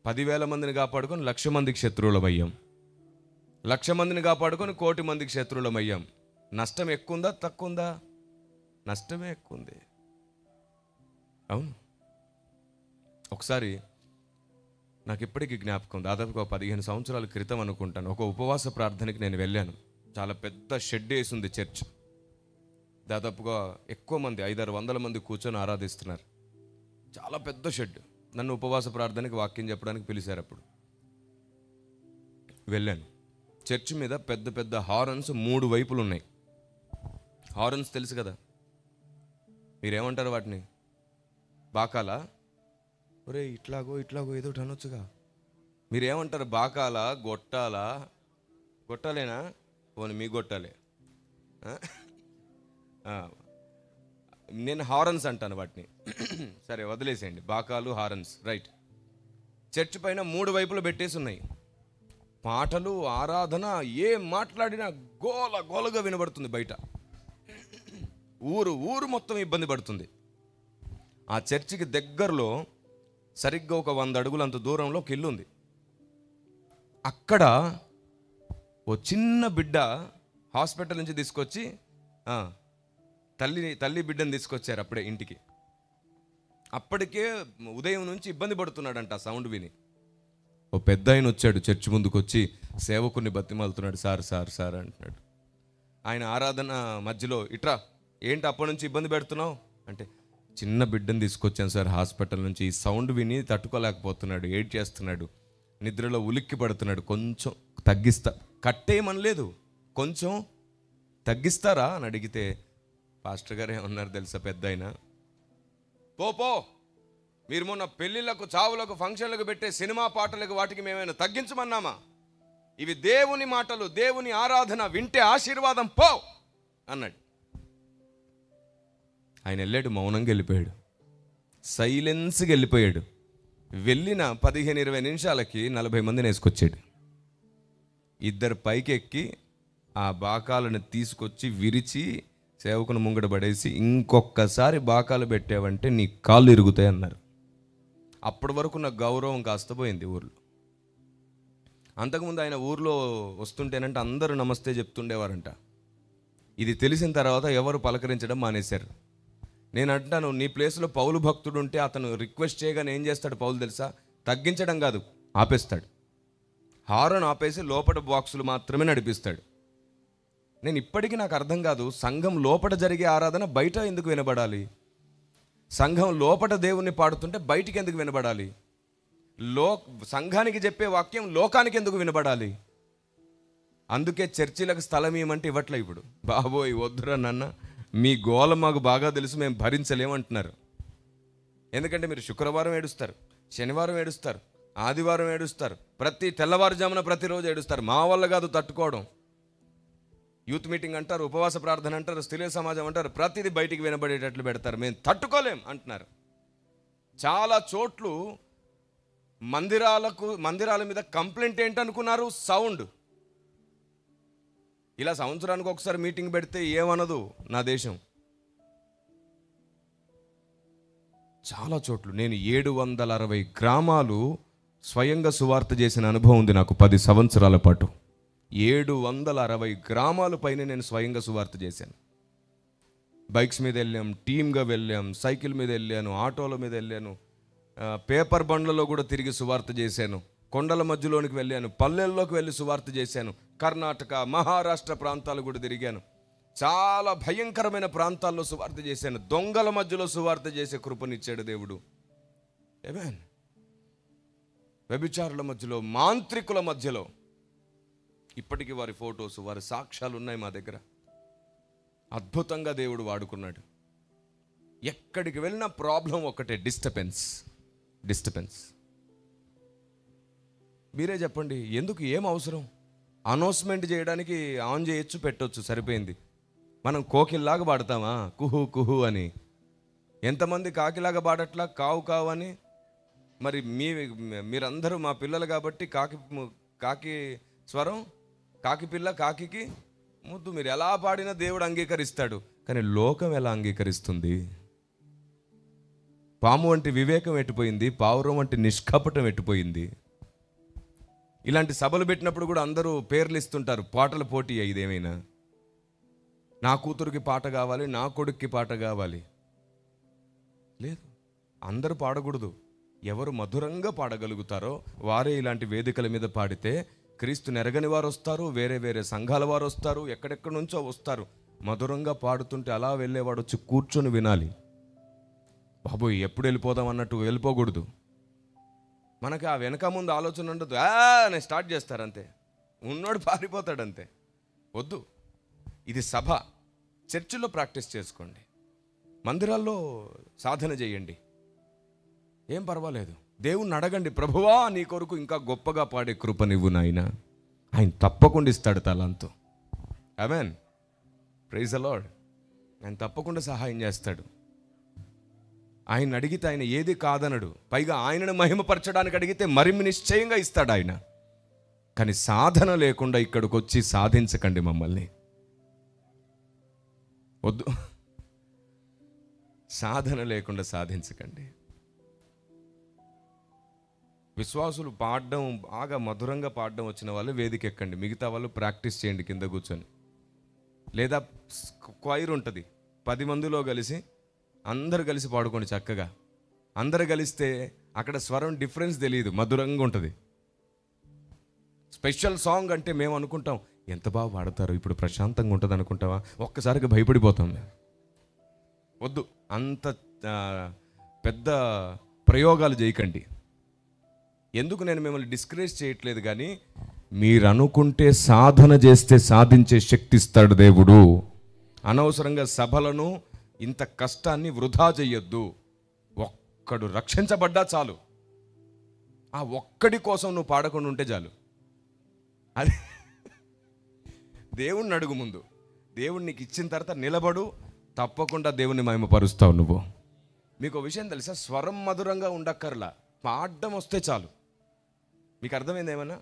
10,000 మందిని కాపాడుకొని 1,00,000 మందికి శత్రువులం అయ్యాం. 1,00,000 మందిని కాపాడుకొని 1,00,00,000 మందికి శత్రువులం అయ్యాం. నష్టం ఎక్కువ ఉందా తక్కువ ఉందా? నష్టమే ఎక్కువ ఉంది. అవును. ఒకసారి నాకు ఇప్పటికీ జ్ఞాపకం, దాదాపుగా 15 సంవత్సరాల క్రితం అనుకుంటాను, ఒక ఉపవాస ప్రార్థనకి నేను వెళ్ళాను. చాలా పెద్ద షెడ్ వేసి ఉంది చర్చ్. దాదాపుగా ఎక్కువ మంది 500-600 మంది కూర్చొని ఆరాధిస్తున్నారు. చాలా పెద్ద షెడ్. నన్ను ఉపవాస ప్రార్థనకి వాక్యం చెప్పడానికి పిలిచారు. అప్పుడు వెళ్ళాను. చర్చ్ మీద పెద్ద పెద్ద హారన్స్ 3 వైపులు ఉన్నాయి. హారన్స్ తెలుసు కదా, మీరేమంటారు వాటిని? బాకాలా? ఒరే ఇట్లాగో ఇట్లాగో ఏదో అనొచ్చుగా. మీరేమంటారు? బాకాలా, గొట్టాలా? గొట్టాలేనా? పోనీ మీ గొట్టాలే. నేను హారన్స్ అంటాను వాటిని. సరే వదిలేసేయండి, బాకాలు హారన్స్, రైట్. చర్చ్ పైన 3 వైపులు పెట్టేసి ఉన్నాయి. పాటలు, ఆరాధన, ఏం మాట్లాడినా గోల గోలగా వినబడుతుంది బయట. ఊరు మొత్తం ఇబ్బంది పడుతుంది. ఆ చర్చికి దగ్గరలో సరిగ్గా ఒక 100 అడుగులు అంత దూరంలో ఒక ఇల్లు ఉంది. అక్కడ ఓ చిన్న బిడ్డ హాస్పిటల్ నుంచి తీసుకొచ్చి తల్లి బిడ్డను తీసుకొచ్చారు అప్పుడే ఇంటికి. అప్పటికే ఉదయం నుంచి ఇబ్బంది పడుతున్నాడంట ఆ సౌండ్ విని. ఓ పెద్ద ఆయన వచ్చాడు, చర్చి ముందుకు వచ్చి సేవకుని బతిమాలుతున్నాడు. సార్ సార్ సార్ అంటున్నాడు. ఆయన ఆరాధన మధ్యలో, ఇట్రా ఏంటి అప్పటి నుంచి ఇబ్బంది పెడుతున్నావు అంటే, చిన్న బిడ్డను తీసుకొచ్చాను సార్ హాస్పిటల్ నుంచి, ఈ సౌండ్ విని తట్టుకోలేకపోతున్నాడు, ఏడ్ చేస్తున్నాడు, నిద్రలో ఉలిక్కి పడుతున్నాడు, కొంచెం తగ్గిస్తా, కట్టేయమనలేదు, కొంచెం తగ్గిస్తారా అని అడిగితే, పాస్టర్ గారు ఏమన్నారు తెలుసా? పెద్ద ఆయన, పో మీరు మొన్న పెళ్ళిళ్ళకు, చావులకు, ఫంక్షన్లకు పెట్టే సినిమా పాటలకు వాటికి మేమైనా తగ్గించమన్నామా? ఇవి దేవుని మాటలు, దేవుని ఆరాధన, వింటే ఆశీర్వాదం, పో అన్నాడు. ఆయన వెళ్ళాడు, మౌనంగా వెళ్ళిపోయాడు, సైలెన్స్గా వెళ్ళిపోయాడు. వెళ్ళిన 15-20 నిమిషాలకి 40 మందిని వేసుకొచ్చాడు. 2 పైకి ఎక్కి ఆ బాకాలను తీసుకొచ్చి విరిచి సేవకుని ముంగడ పడేసి, ఇంకొకసారి బాకాలు పెట్టావంటే నీ కాళ్ళు ఇరుగుతాయి అన్నారు. అప్పటి వరకు నా గౌరవం కాస్త పోయింది ఊర్లో. అంతకుముందు ఆయన ఊర్లో వస్తుంటేనంటే అందరూ నమస్తే చెప్తుండేవారంట. ఇది తెలిసిన తర్వాత ఎవరు పలకరించడం మానేశారు. నేను అంటాను, నీ ప్లేస్లో పౌలు భక్తుడు ఉంటే అతను రిక్వెస్ట్ చేయగానే ఏం చేస్తాడు పౌలు తెలుసా? తగ్గించడం కాదు, ఆపేస్తాడు. హారన్ ఆపేసి లోపల బాక్సులు మాత్రమే నడిపిస్తాడు. నేను ఇప్పటికీ నాకు అర్థం కాదు, సంఘం లోపల జరిగే ఆరాధన బయట ఎందుకు వినబడాలి? సంఘం లోపల దేవుణ్ణి పాడుతుంటే బయటికి ఎందుకు వినబడాలి? సంఘానికి చెప్పే వాక్యం లోకానికి ఎందుకు వినబడాలి? అందుకే చర్చిలకు స్థలం ఏమంటే ఇవ్వట్లే. ఇప్పుడు బాబోయ్ వద్దురా నాన్న, మీ గోల మాకు బాగా తెలుసు, మేము భరించలేమంటున్నారు. ఎందుకంటే మీరు శుక్రవారం ఏడుస్తారు, శనివారం ఏడుస్తారు, ఆదివారం ఏడుస్తారు, ప్రతి తెల్లవారుజామున ప్రతిరోజు ఏడుస్తారు. మా వల్ల కాదు తట్టుకోవడం. యూత్ మీటింగ్ అంటారు, ఉపవాస ప్రార్థన అంటారు, స్త్రీల సమాజం అంటారు, ప్రతిదీ బయటికి వినబడేటట్లు పెడతారు. మేము తట్టుకోలేం అంటున్నారు. చాలా చోట్లు మందిరాల మీద కంప్లైంట్ ఏంటనుకున్నారు? సౌండ్. ఇలా సంవత్సరానికి ఒకసారి మీటింగ్ పెడితే ఏమనదు నా దేశం. చాలా చోట్లు నేను 760 గ్రామాలు స్వయంగా సువార్త చేసిన అనుభవం ఉంది నాకు 10 సంవత్సరాల పాటు. 760 గ్రామాల పైన నేను స్వయంగా సువార్త చేశాను. బైక్స్ మీద వెళ్ళాం, టీమ్గా వెళ్ళాం, సైకిల్ మీద వెళ్ళాను, ఆటోల మీద వెళ్ళాను, పేపర్ బండ్లలో కూడా తిరిగి సువార్త చేశాను, కొండల మధ్యలోనికి వెళ్ళాను, పల్లెల్లోకి వెళ్ళి సువార్త చేశాను, కర్ణాటక, మహారాష్ట్ర ప్రాంతాలు కూడా తిరిగాను. చాలా భయంకరమైన ప్రాంతాల్లో సువార్త చేశాను. దొంగల మధ్యలో సువార్త చేసే కృపనిచ్చాడు దేవుడు. ఆమేన్. వ్యభిచారుల మధ్యలో, మాంత్రికుల మధ్యలో ఇప్పటికీ వారి ఫొటోస్, వారి సాక్ష్యాలు ఉన్నాయి మా దగ్గర. అద్భుతంగా దేవుడు వాడుకున్నాడు. ఎక్కడికి వెళ్ళినా ప్రాబ్లం ఒకటే, డిస్టర్బెన్స్. మీరే చెప్పండి, ఎందుకు? ఏం అవసరం? అనౌన్స్మెంట్ చేయడానికి ఆన్ చేయొచ్చు, పెట్టొచ్చు, సరిపోయింది. మనం కోకిల్లాగా పాడతామా కుహు కుహు అని? ఎంతమంది కాకిలాగా పాడట్లా కావు కావు అని? మరి మీరందరూ మా పిల్లలు కాబట్టి కాకి స్వరం, కాకి పిల్ల, కాకి ముద్దు, మీరు ఎలా పాడినా దేవుడు అంగీకరిస్తాడు. కానీ లోకం ఎలా అంగీకరిస్తుంది? పాము వంటి వివేకం ఎట్టిపోయింది, పావురం వంటి నిష్కపటం ఎట్టిపోయింది. ఇలాంటి సభలు పెట్టినప్పుడు కూడా అందరూ పేర్లు ఇస్తుంటారు, పాటల పోటీ. ఇదేమైనా నా కూతురికి పాట కావాలి, నా కొడుక్కి పాట కావాలి. లేదు, అందరూ పాడకూడదు. ఎవరు మధురంగా పాడగలుగుతారో వారే ఇలాంటి వేదికల మీద పాడితే క్రీస్తు నెరగని వారు వస్తారు, వేరే వేరే సంఘాల వారు వస్తారు, ఎక్కడెక్కడి నుంచో వస్తారు. మధురంగా పాడుతుంటే అలా వెళ్ళేవాడు వచ్చి కూర్చొని వినాలి. బాబోయ్ ఎప్పుడు వెళ్ళిపోదాం అన్నట్టు వెళ్ళిపోకూడదు. మనకి ఆ వెనక ముందు ఆలోచన ఉండదు. నేను స్టార్ట్ చేస్తారు అంతే, ఉన్నోడు పారిపోతాడు అంతే. వద్దు, ఇది సభ. చర్చిలో ప్రాక్టీస్ చేసుకోండి, మందిరాల్లో సాధన చేయండి, ఏం పర్వాలేదు. దేవుణ్ణి అడగండి, ప్రభువా నీ కొరకు ఇంకా గొప్పగా పాడే కృప నివ్వు నాయనా. ఆయన తప్పకుండా ఇస్తాడు తలాంతో. ఆమేన్. Praise the Lord. ఆయన తప్పకుండా సహాయం చేస్తాడు. ఆయన అడిగితే ఆయన ఏది కాదనడు. పైగా ఆయనను మహిమపరచడానికి అడిగితే మరి నిశ్చయంగా ఇస్తాడు ఆయన. కానీ సాధన లేకుండా ఇక్కడికి వచ్చి సాధించకండి మమ్మల్ని. వద్దు, సాధన లేకుండా సాధించకండి. విశ్వాసులు పాడడం, బాగా మధురంగా పాడడం వచ్చిన వాళ్ళు వేదిక ఎక్కండి, మిగతా వాళ్ళు ప్రాక్టీస్ చేయండి కింద కూర్చొని. లేదా క్వైర్ ఉంటుంది, 10 మందిలో కలిసి అందరు కలిసి పాడుకోండి చక్కగా. అందరు కలిస్తే అక్కడ స్వరం డిఫరెన్స్ తెలియదు, మధురంగా ఉంటుంది. స్పెషల్ సాంగ్ అంటే మేము అనుకుంటాం ఎంత బాగా పాడతారు, ఇప్పుడు ప్రశాంతంగా ఉంటుంది అనుకుంటావా? ఒక్కసారిగా భయపడిపోతాం మేము. వద్దు, అంత పెద్ద ప్రయోగాలు చేయకండి. ఎందుకు నేను మిమ్మల్ని డిస్కరేజ్ చేయట్లేదు, కానీ మీరు అనుకుంటే సాధన చేస్తే సాధించే శక్తి ఇస్తాడు దేవుడు. అనవసరంగా సభలను, ఇంత కష్టాన్ని వృధా చెయ్యొద్దు. ఒక్కడు రక్షించబడ్డా చాలు. ఆ ఒక్కడి కోసం నువ్వు పాడకుండా ఉంటే చాలు. అది దేవుణ్ణి అడుగు ముందు. దేవుడు నీకు ఇచ్చిన తర్వాత నిలబడు, తప్పకుండా దేవుణ్ణి మహిమపరుస్తావు నువ్వు. మీకు ఒక విషయం తెలుసా, స్వరం మధురంగా ఉండక్కర్లా, పాడడం వస్తే చాలు. మీకు అర్థమైంది ఏమన్నా?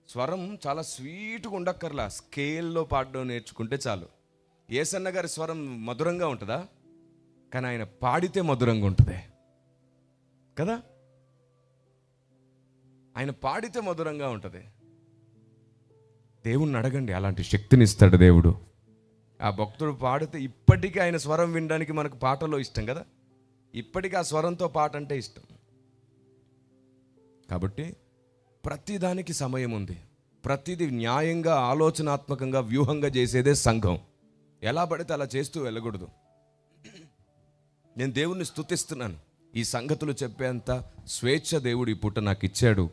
స్వరం చాలా స్వీట్గా ఉండక్కర్లా, స్కేల్లో పాడడం నేర్చుకుంటే చాలు. యేసన్న గారి స్వరం మధురంగా ఉంటుందా? కానీ ఆయన పాడితే మధురంగా ఉంటుంది కదా. ఆయన పాడితే మధురంగా ఉంటుంది. దేవుణ్ణి అడగండి, అలాంటి శక్తిని ఇస్తాడు దేవుడు. ఆ భక్తుడు పాడితే ఇప్పటికీ ఆయన స్వరం వినడానికి మనకు పాటలో ఇష్టం కదా. ఇప్పటికీ ఆ స్వరంతో పాట అంటే ఇష్టం. కాబట్టి ప్రతిదానికి సమయం ఉంది. ప్రతిదీ న్యాయంగా, ఆలోచనాత్మకంగా, వ్యూహంగా చేసేదే సంఘం. ఎలా పడితే అలా చేస్తూ వెళ్ళకూడదు. నేను దేవుణ్ణి స్తుతిస్తున్నాను. ఈ సంగతులు చెప్పేంత స్వేచ్ఛ దేవుడు ఈ పూట నాకు ఇచ్చాడు.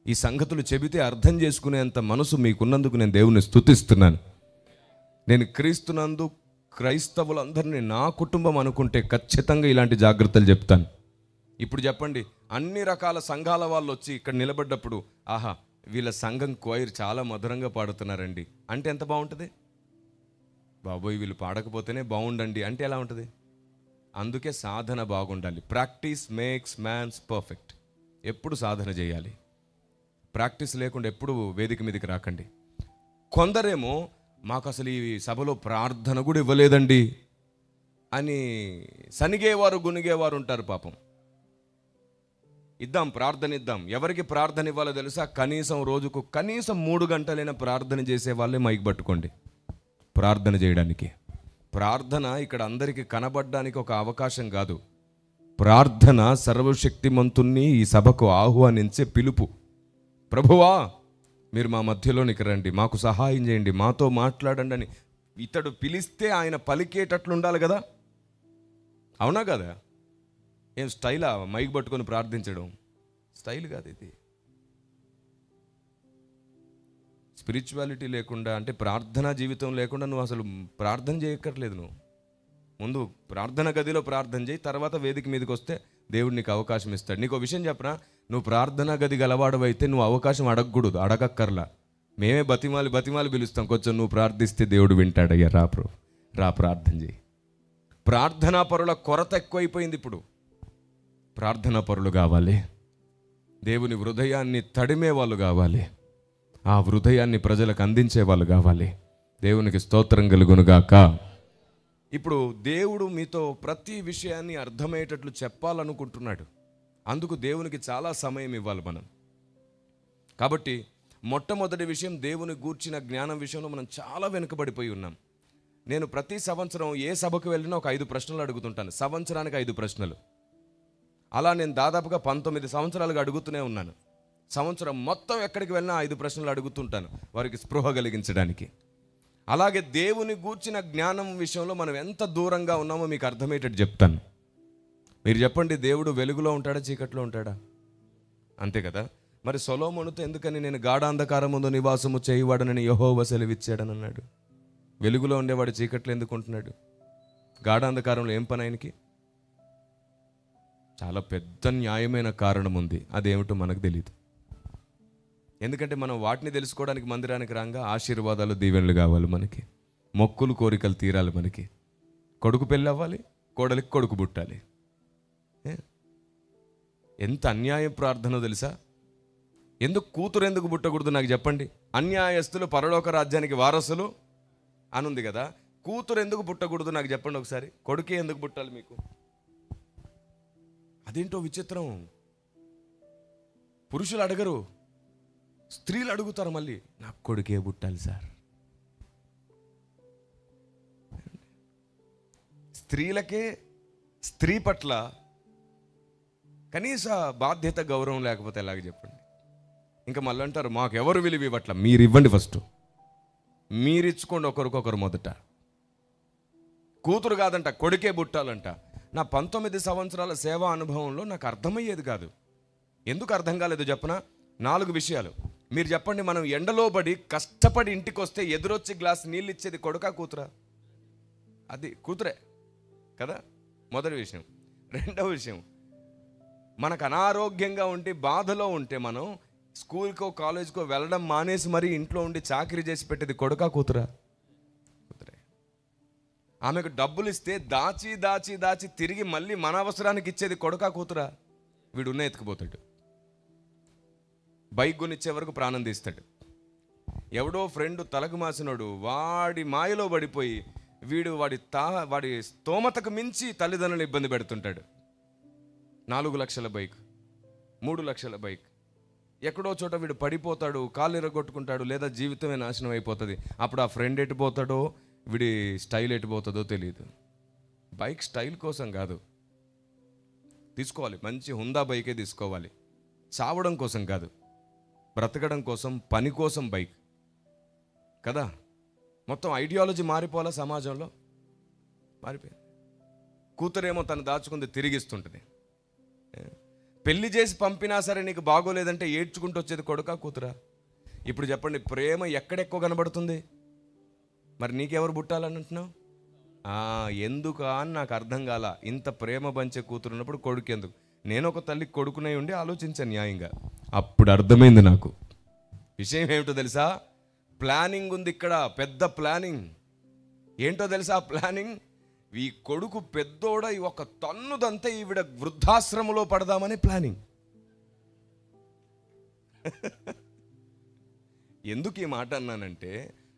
ఈ సంగతులు చెబితే అర్థం చేసుకునేంత మనసు మీకున్నందుకు నేను దేవుణ్ణి స్తుతిస్తున్నాను. నేను క్రీస్తునందు క్రైస్తవులందరినీ నా కుటుంబం అనుకుంటే ఖచ్చితంగా ఇలాంటి జాగ్రత్తలు చెప్తాను. ఇప్పుడు చెప్పండి, అన్ని రకాల సంఘాల వాళ్ళు వచ్చి ఇక్కడ నిలబడ్డప్పుడు, ఆహా వీళ్ళ సంఘం క్వైర్ చాలా మధురంగా పాడుతున్నారండి అంటే ఎంత బాగుంటుంది? బాబోయ్ వీళ్ళు పాడకపోతేనే బాగుండండి అంటే ఎలా ఉంటుంది? అందుకే సాధన బాగుండాలి. Practice makes mans perfect. ఎప్పుడు సాధన చేయాలి. ప్రాక్టీస్ లేకుండా ఎప్పుడు వేదిక మీదకి రాకండి. కొందరేమో మాకు అసలు ఈ సభలో ప్రార్థన కూడా ఇవ్వలేదండి అని సనిగేవారు, గునిగేవారు ఉంటారు. పాపం, ఇద్దాం, ప్రార్థన ఇద్దాం. ఎవరికి ప్రార్థన ఇవ్వాలో తెలుసా? కనీసం రోజుకు 3 గంటలైనా ప్రార్థన చేసే వాళ్ళే మైక్ పట్టుకోండి ప్రార్థన చేయడానికి. ప్రార్థన ఇక్కడ అందరికీ కనబడడానికి ఒక అవకాశం కాదు. ప్రార్థన సర్వశక్తిమంతుణ్ణి ఈ సభకు ఆహ్వానించే పిలుపు. ప్రభువా మీరు మా మధ్యలోనికి రండి, మాకు సహాయం చేయండి, మాతో మాట్లాడండి అని ఇతడు పిలిస్తే ఆయన పలికేటట్లు ఉండాలి కదా. అవునా కదా? ఏం స్టైలా మైక్ పట్టుకొని ప్రార్థించడం? స్టైల్ కాదు ఇది. స్పిరిచువాలిటీ లేకుండా, అంటే ప్రార్థనా జీవితం లేకుండా నువ్వు అసలు ప్రార్థన చేయక్కర్లేదు. నువ్వు ముందు ప్రార్థన గదిలో ప్రార్థన చేయి, తర్వాత వేదిక మీదకి వస్తే దేవుడు నీకు అవకాశం ఇస్తాడు. నీకు ఒక విషయం చెప్పనా, నువ్వు ప్రార్థనా గది గలవాడవైతే నువ్వు అవకాశం అడగకూడదు, అడగక్కర్లా. మేమే బతిమాలి పిలుస్తాం, కొంచెం నువ్వు ప్రార్థిస్తే దేవుడు వింటాడయ్యా, రా ప్రార్థన చేయి. ప్రార్థనా పరుల కొరత ఎక్కువైపోయింది ఇప్పుడు. ప్రార్థనా పరులు కావాలి. దేవుని హృదయాన్ని తడిమే వాళ్ళు కావాలి. ఆ హృదయాన్ని ప్రజలకు అందించే వాళ్ళు కావాలి. దేవునికి స్తోత్రం కలుగునుగాక. ఇప్పుడు దేవుడు మీతో ప్రతి విషయాన్ని అర్థమయ్యేటట్లు చెప్పాలనుకుంటున్నాడు. అందుకు దేవునికి చాలా సమయం ఇవ్వాలి మనం. కాబట్టి మొట్టమొదటి విషయం, దేవుని గూర్చిన జ్ఞానం విషయంలో మనం చాలా వెనుకబడిపోయి ఉన్నాం. నేను ప్రతి సంవత్సరం ఏ సభకు వెళ్ళినా ఒక 5 ప్రశ్నలు అడుగుతుంటాను. సంవత్సరానికి 5 ప్రశ్నలు. అలా నేను దాదాపుగా 19 సంవత్సరాలుగా అడుగుతూనే ఉన్నాను. సంవత్సరం మొత్తం ఎక్కడికి వెళ్ళినా 5 ప్రశ్నలు అడుగుతుంటాను, వారికి స్పృహ కలిగించడానికి. అలాగే దేవుని గూర్చిన జ్ఞానం విషయంలో మనం ఎంత దూరంగా ఉన్నామో మీకు అర్థమయ్యేటట్టు చెప్తాను. మీరు చెప్పండి, దేవుడు వెలుగులో ఉంటాడా, చీకట్లో ఉంటాడా? అంతే కదా. మరి సొలొమోనుతో ఎందుకని నేను గాఢాంధకారముందు నివాసము చేయవాడనని యెహోవా సెలవిచ్చాడని అన్నాడు? వెలుగులో ఉండేవాడు చీకట్లో ఎందుకు ఉంటున్నాడు? గాఢాంధకారంలో ఏం పని ఆయనకి? చాలా పెద్ద న్యాయమైన కారణం ఉంది, అదేమిటో మనకు తెలియదు. ఎందుకంటే మనం వాటిని తెలుసుకోవడానికి మందిరానికి రాగా ఆశీర్వాదాలు, దీవెనలు కావాలి మనకి, మొక్కులు, కోరికలు తీరాలి మనకి. కొడుకు పెళ్ళి అవ్వాలి, కోడలికి కొడుకు పుట్టాలి. ఎంత అన్యాయం ప్రార్థనో తెలుసా? కూతురు ఎందుకు పుట్టకూడదు నాకు చెప్పండి? అన్యాయస్తులు పరలోక రాజ్యానికి వారసులు అనుంది కదా. కూతురు ఎందుకు పుట్టకూడదు నాకు చెప్పండి ఒకసారి. కొడుకే ఎందుకు పుట్టాలి మీకు? అదేంటో విచిత్రం. పురుషులు అడగరు, స్త్రీలు అడుగుతారు. మళ్ళీ నాకు కొడుకే పుట్టాలి సార్. స్త్రీలకే స్త్రీ పట్ల కనీస బాధ్యత, గౌరవం లేకపోతే ఎలాగ చెప్పండి? ఇంకా మళ్ళీ అంటారు మాకెవరు విలువ ఇవ్వట్ల. మీరు ఇవ్వండి, ఫస్ట్ మీరిచ్చుకోండి ఒకరికొకరు. మొదట కూతురు కాదంట, కొడుకే పుట్టాలంట. నా 19 సంవత్సరాల సేవా అనుభవంలో నాకు అర్థమయ్యేది కాదు. ఎందుకు అర్థం కాలేదు చెప్పనా? 4 విషయాలు. మీరు చెప్పండి, మనం ఎండలో పడి కష్టపడి ఇంటికి వస్తే ఎదురొచ్చి గ్లాస్ నీళ్ళు ఇచ్చేది కొడుకా కూతురా? అది కూతురే కదా. మొదటి విషయం. రెండవ విషయం, మనకు అనారోగ్యంగా ఉంటే, బాధలో ఉంటే మనం స్కూల్కో కాలేజ్కో వెళ్ళడం మానేసి మరీ ఇంట్లో ఉండి చాకరీ చేసి పెట్టేది కొడుకా కూతురా? కూతురే. ఆమెకు డబ్బులు ఇస్తే దాచి దాచి దాచి తిరిగి మళ్ళీ మన అవసరానికి ఇచ్చేది కొడుకా కూతురా? వీడు ఉన్న ఎత్తుకుపోతాడు. బైక్ కొనిచ్చే వరకు ప్రాణం తీస్తాడు. ఎవడో ఫ్రెండ్ తలకు మాసినోడు వాడి మాయలో పడిపోయి వీడు వాడి స్తోమతకు మించి తల్లిదండ్రులను ఇబ్బంది పెడుతుంటాడు. 4 లక్షల బైక్, 3 లక్షల బైక్, ఎక్కడో చోట వీడు పడిపోతాడు, కాళ్ళు ఎరగొట్టుకుంటాడు, లేదా జీవితమే నాశనం అయిపోతుంది. అప్పుడు ఆ ఫ్రెండ్ ఎటుపోతాడో, వీడి స్టైల్ ఎటుపోతుందో తెలియదు. బైక్ స్టైల్ కోసం కాదు తీసుకోవాలి, మంచి హుందా బైకే తీసుకోవాలి. చావడం కోసం కాదు, బ్రతకడం కోసం, పని కోసం బైక్ కదా. మొత్తం ఐడియాలజీ మారిపోవాలా, సమాజంలో మారిపోయింది. కూతురేమో తను దాచుకుంది తిరిగిస్తుంటుంది. పెళ్లి చేసి పంపినా సరే నీకు బాగోలేదంటే ఏడ్చుకుంటూ వచ్చేది కొడుకా కూతురా? ఇప్పుడు చెప్పండి, ప్రేమ ఎక్కడెక్కువ కనబడుతుంది? మరి నీకెవరు పుట్టాలని అంటున్నావు? ఎందుకు అని నాకు అర్థం కాల. ఇంత ప్రేమ పంచే కూతురు ఉన్నప్పుడు కొడుకు ఎందుకు? నేను ఒక తల్లికి కొడుకునే ఉండి ఆలోచించాను న్యాయంగా. అప్పుడు అర్థమైంది నాకు విషయం ఏమిటో తెలుసా? ప్లానింగ్ ఉంది ఇక్కడ, పెద్ద ప్లానింగ్. ఏంటో తెలుసా ప్లానింగ్? ఈ కొడుకు పెద్దోడ ఒక తన్నుదంతా ఈవిడ వృద్ధాశ్రమంలో పడదామని ప్లానింగ్. ఎందుకు ఈ మాట అన్నానంటే,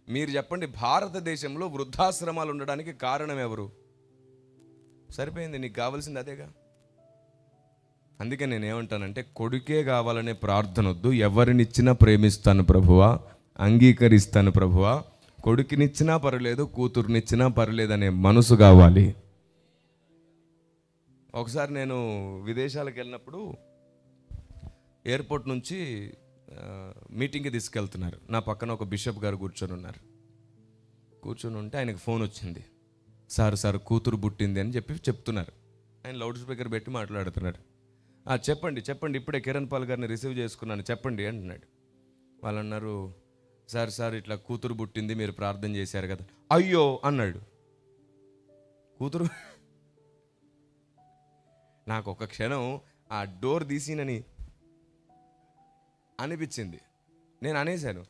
మీరు చెప్పండి, భారతదేశంలో వృద్ధాశ్రమాలు ఉండడానికి కారణం ఎవరు? సరిపోయింది, నీకు కావాల్సింది అదేగా. అందుకే నేనేమంటానంటే, కొడుకే కావాలనే ప్రార్థన వద్దు. ఎవరినిచ్చినా ప్రేమిస్తాను ప్రభువా, అంగీకరిస్తాను ప్రభువా, కొడుకునిచ్చినా పర్లేదు, కూతురునిచ్చినా పర్లేదు అనే మనసు కావాలి. ఒకసారి నేను విదేశాలకు వెళ్ళినప్పుడు ఎయిర్పోర్ట్ నుంచి మీటింగ్కి తీసుకెళ్తున్నారు. నా పక్కన ఒక బిషప్ గారు కూర్చొని ఉన్నారు. కూర్చొని ఉంటే ఆయనకు ఫోన్ వచ్చింది. సార్ కూతురు పుట్టింది అని చెప్తున్నారు. ఆయన లౌడ్ స్పీకర్ పెట్టి మాట్లాడుతున్నారు. చెప్పండి ఇప్పుడే కిరణ్ పాల్ గారిని రిసీవ్ చేసుకున్నాను, చెప్పండి అంటున్నాడు. వాళ్ళు అన్నారు, సార్ ఇట్లా కూతురు పుట్టింది, మీరు ప్రార్థన చేశారు కదా. అయ్యో అన్నాడు. కూతురు. నాకు ఒక క్షణం ఆ డోర్ తీసినని అనిపించింది. నేను అనేశాను,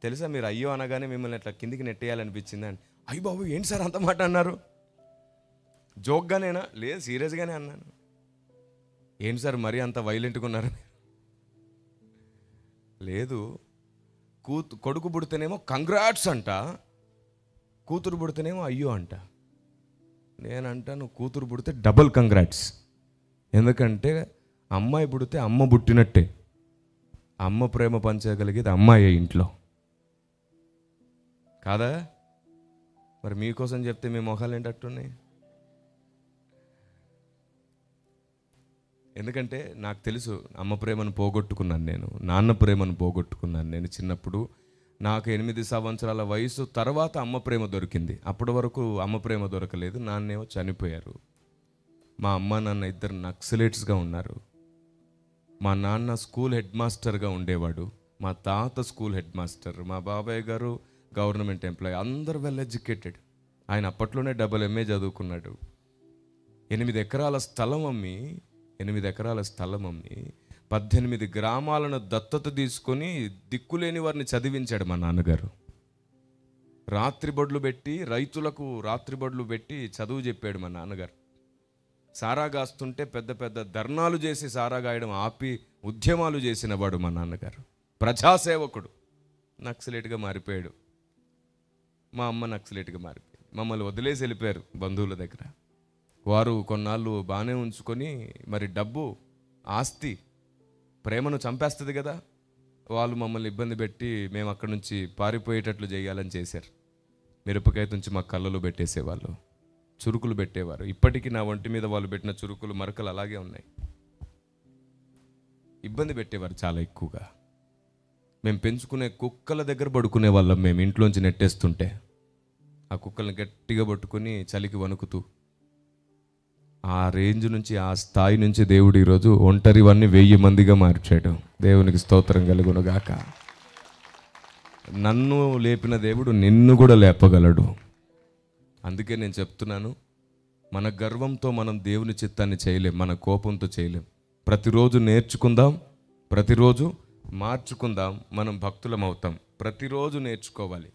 తెలుసా మీరు అయ్యో అనగానే మిమ్మల్ని అట్లా కిందికి నెట్టేయాలనిపించింది అని. అయ్య బాబు ఏంటి సార్ అంత మాట అన్నారు? జోక్గానేనా? లేదు, సీరియస్గానే అన్నాను. ఏంటి సార్ మరీ అంత వైలెంట్గా ఉన్నారు? లేదు, కొడుకు పుడితేనేమో కంగ్రాట్స్ అంట, కూతురు పుడితేనేమో అయ్యో అంట. నేనంటాను, కూతురు పుడితే డబుల్ కంగ్రాట్స్. ఎందుకంటే అమ్మాయి పుడితే అమ్మ పుట్టినట్టే. అమ్మ ప్రేమ పంచగలిగేది అమ్మాయే ఇంట్లో కాదా? మరి మీకోసం చెప్తే మీ మొహాలు ఏంటట్టున్నాయి? ఎందుకంటే నాకు తెలుసు, అమ్మ ప్రేమను పోగొట్టుకున్నాను నేను, నాన్న ప్రేమను పోగొట్టుకున్నాను నేను. చిన్నప్పుడు నాకు 8 సంవత్సరాల వయసు తర్వాత అమ్మ ప్రేమ దొరికింది. అప్పటి వరకు అమ్మ ప్రేమ దొరకలేదు. నాన్నేమో చనిపోయారు. మా అమ్మ నాన్న ఇద్దరు నక్సలేట్స్గా ఉన్నారు. మా నాన్న స్కూల్ హెడ్ మాస్టర్గా ఉండేవాడు, మా తాత స్కూల్ హెడ్ మాస్టర్, మా బాబాయ్ గారు గవర్నమెంట్ ఎంప్లాయీ. అందరు వెల్ ఎడ్యుకేటెడ్. ఆయన అప్పట్లోనే MA చదువుకున్నాడు. 8 ఎకరాల స్థలం అమ్మి 18 గ్రామాలను దత్తత తీసుకొని దిక్కులేని వారిని చదివించాడు మా నాన్నగారు. రాత్రిబడులు పెట్టి, రైతులకు రాత్రిబడులు పెట్టి చదువు చెప్పాడు మా నాన్నగారు. సారా గాస్తుంటే పెద్ద పెద్ద ధర్నాలు చేసి సారా గాయడం ఆపి ఉద్యమాలు చేసిన వాడు మా నాన్నగారు. ప్రజాసేవకుడు. నక్సలేట్గా మారిపోయాడు. మా అమ్మ నక్సలేట్గా మారిపోయింది. మమ్మల్ని వదిలేసి వెళ్ళిపోయారు బంధువుల దగ్గర. వారు కొన్నాళ్ళు బాగానే ఉంచుకొని, మరి డబ్బు, ఆస్తి ప్రేమను చంపేస్తుంది కదా, వాళ్ళు మమ్మల్ని ఇబ్బంది పెట్టి మేము అక్కడి నుంచి పారిపోయేటట్లు చేయాలని చేశారు. మిరపకాయ నుంచి మా కళ్ళలో పెట్టేసేవాళ్ళు, చురుకులు పెట్టేవారు. ఇప్పటికీ నా ఒంటి మీద వాళ్ళు పెట్టిన చురుకులు, మరకలు అలాగే ఉన్నాయి. ఇబ్బంది పెట్టేవారు చాలా ఎక్కువగా. మేము పెంచుకునే కుక్కల దగ్గర పడుకునే వాళ్ళం. మేము ఇంట్లోంచి నెట్టేస్తుంటే ఆ కుక్కల్ని గట్టిగా పట్టుకొని చలికి వణుకుతూ, ఆ రేంజ్ నుంచి, ఆ స్థాయి నుంచి దేవుడు ఈరోజు ఒంటరివన్నీ 1000 మందిగా మార్చాడు. దేవునికి స్తోత్రం కలుగునుగాక. నన్ను లేపిన దేవుడు నిన్ను కూడా లేపగలడు. అందుకే నేను చెప్తున్నాను, మన గర్వంతో మనం దేవుని చిత్తాన్ని చేయలేం, మన కోపంతో చేయలేం. ప్రతిరోజు నేర్చుకుందాం, ప్రతిరోజు మార్చుకుందాం, మనం భక్తులం అవుతాం. ప్రతిరోజు నేర్చుకోవాలి.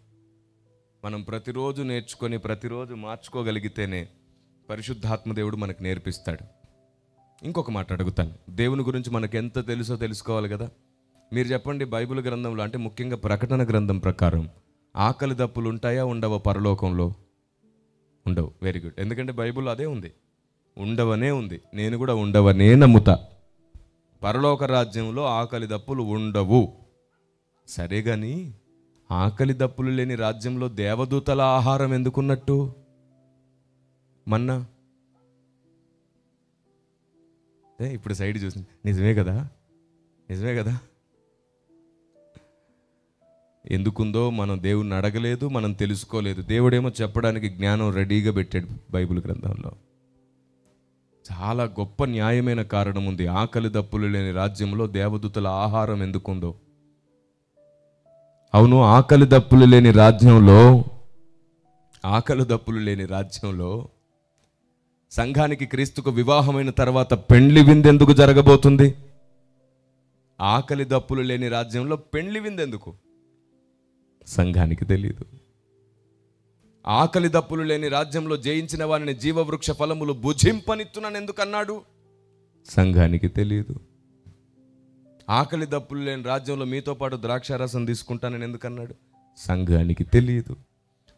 మనం ప్రతిరోజు నేర్చుకొని ప్రతిరోజు మార్చుకోగలిగితేనే పరిశుద్ధాత్మ దేవుడు మనకు నేర్పిస్తాడు. ఇంకొక మాట అడుగుతాను, దేవుని గురించి మనకు ఎంత తెలుసో తెలుసుకోవాలి కదా. మీరు చెప్పండి, బైబిల్ గ్రంథంలో అంటే ముఖ్యంగా ప్రకటన గ్రంథం ప్రకారం ఆకలి దప్పులు ఉంటాయా ఉండవా పరలోకంలో? ఉండవు. Very good. ఎందుకంటే బైబిల్ అదే ఉంది, ఉండవనే ఉంది. నేను కూడా ఉండవనే నమ్ముతా. పరలోక రాజ్యంలో ఆకలి దప్పులు ఉండవు. సరే కానీ ఆకలి దప్పులు లేని రాజ్యంలో దేవదూతల ఆహారం ఎందుకున్నట్టు? మన్నా ఇప్పుడు సైడ్ చూసింది, నిజమే కదా, నిజమే కదా. ఎందుకుందో మనం దేవుణ్ణి అడగలేదు, మనం తెలుసుకోలేదు. దేవుడేమో చెప్పడానికి జ్ఞానం రెడీగా పెట్టాడు బైబిల్ గ్రంథంలో. చాలా గొప్ప న్యాయమైన కారణం ఉంది. ఆకలి దప్పులు లేని రాజ్యంలో దేవదూతల ఆహారం ఎందుకుందో. అవును, ఆకలి దప్పులు లేని రాజ్యంలో సంఘానికి క్రీస్తుకు వివాహమైన తర్వాత పెండ్లి విందు ఎందుకు జరగబోతుంది? ఆకలి దప్పులు లేని రాజ్యంలో పెండ్లి విందు ఎందుకు? సంఘానికి తెలియదు. ఆకలి దప్పులు లేని రాజ్యంలో జయించిన వారిని జీవవృక్ష ఫలములు భుజింపనిత్తునని ఎందుకన్నాడు? సంఘానికి తెలియదు. ఆకలి దప్పులు లేని రాజ్యంలో మీతో పాటు ద్రాక్షారసం తీసుకుంటానని ఎందుకన్నాడు? సంఘానికి తెలియదు.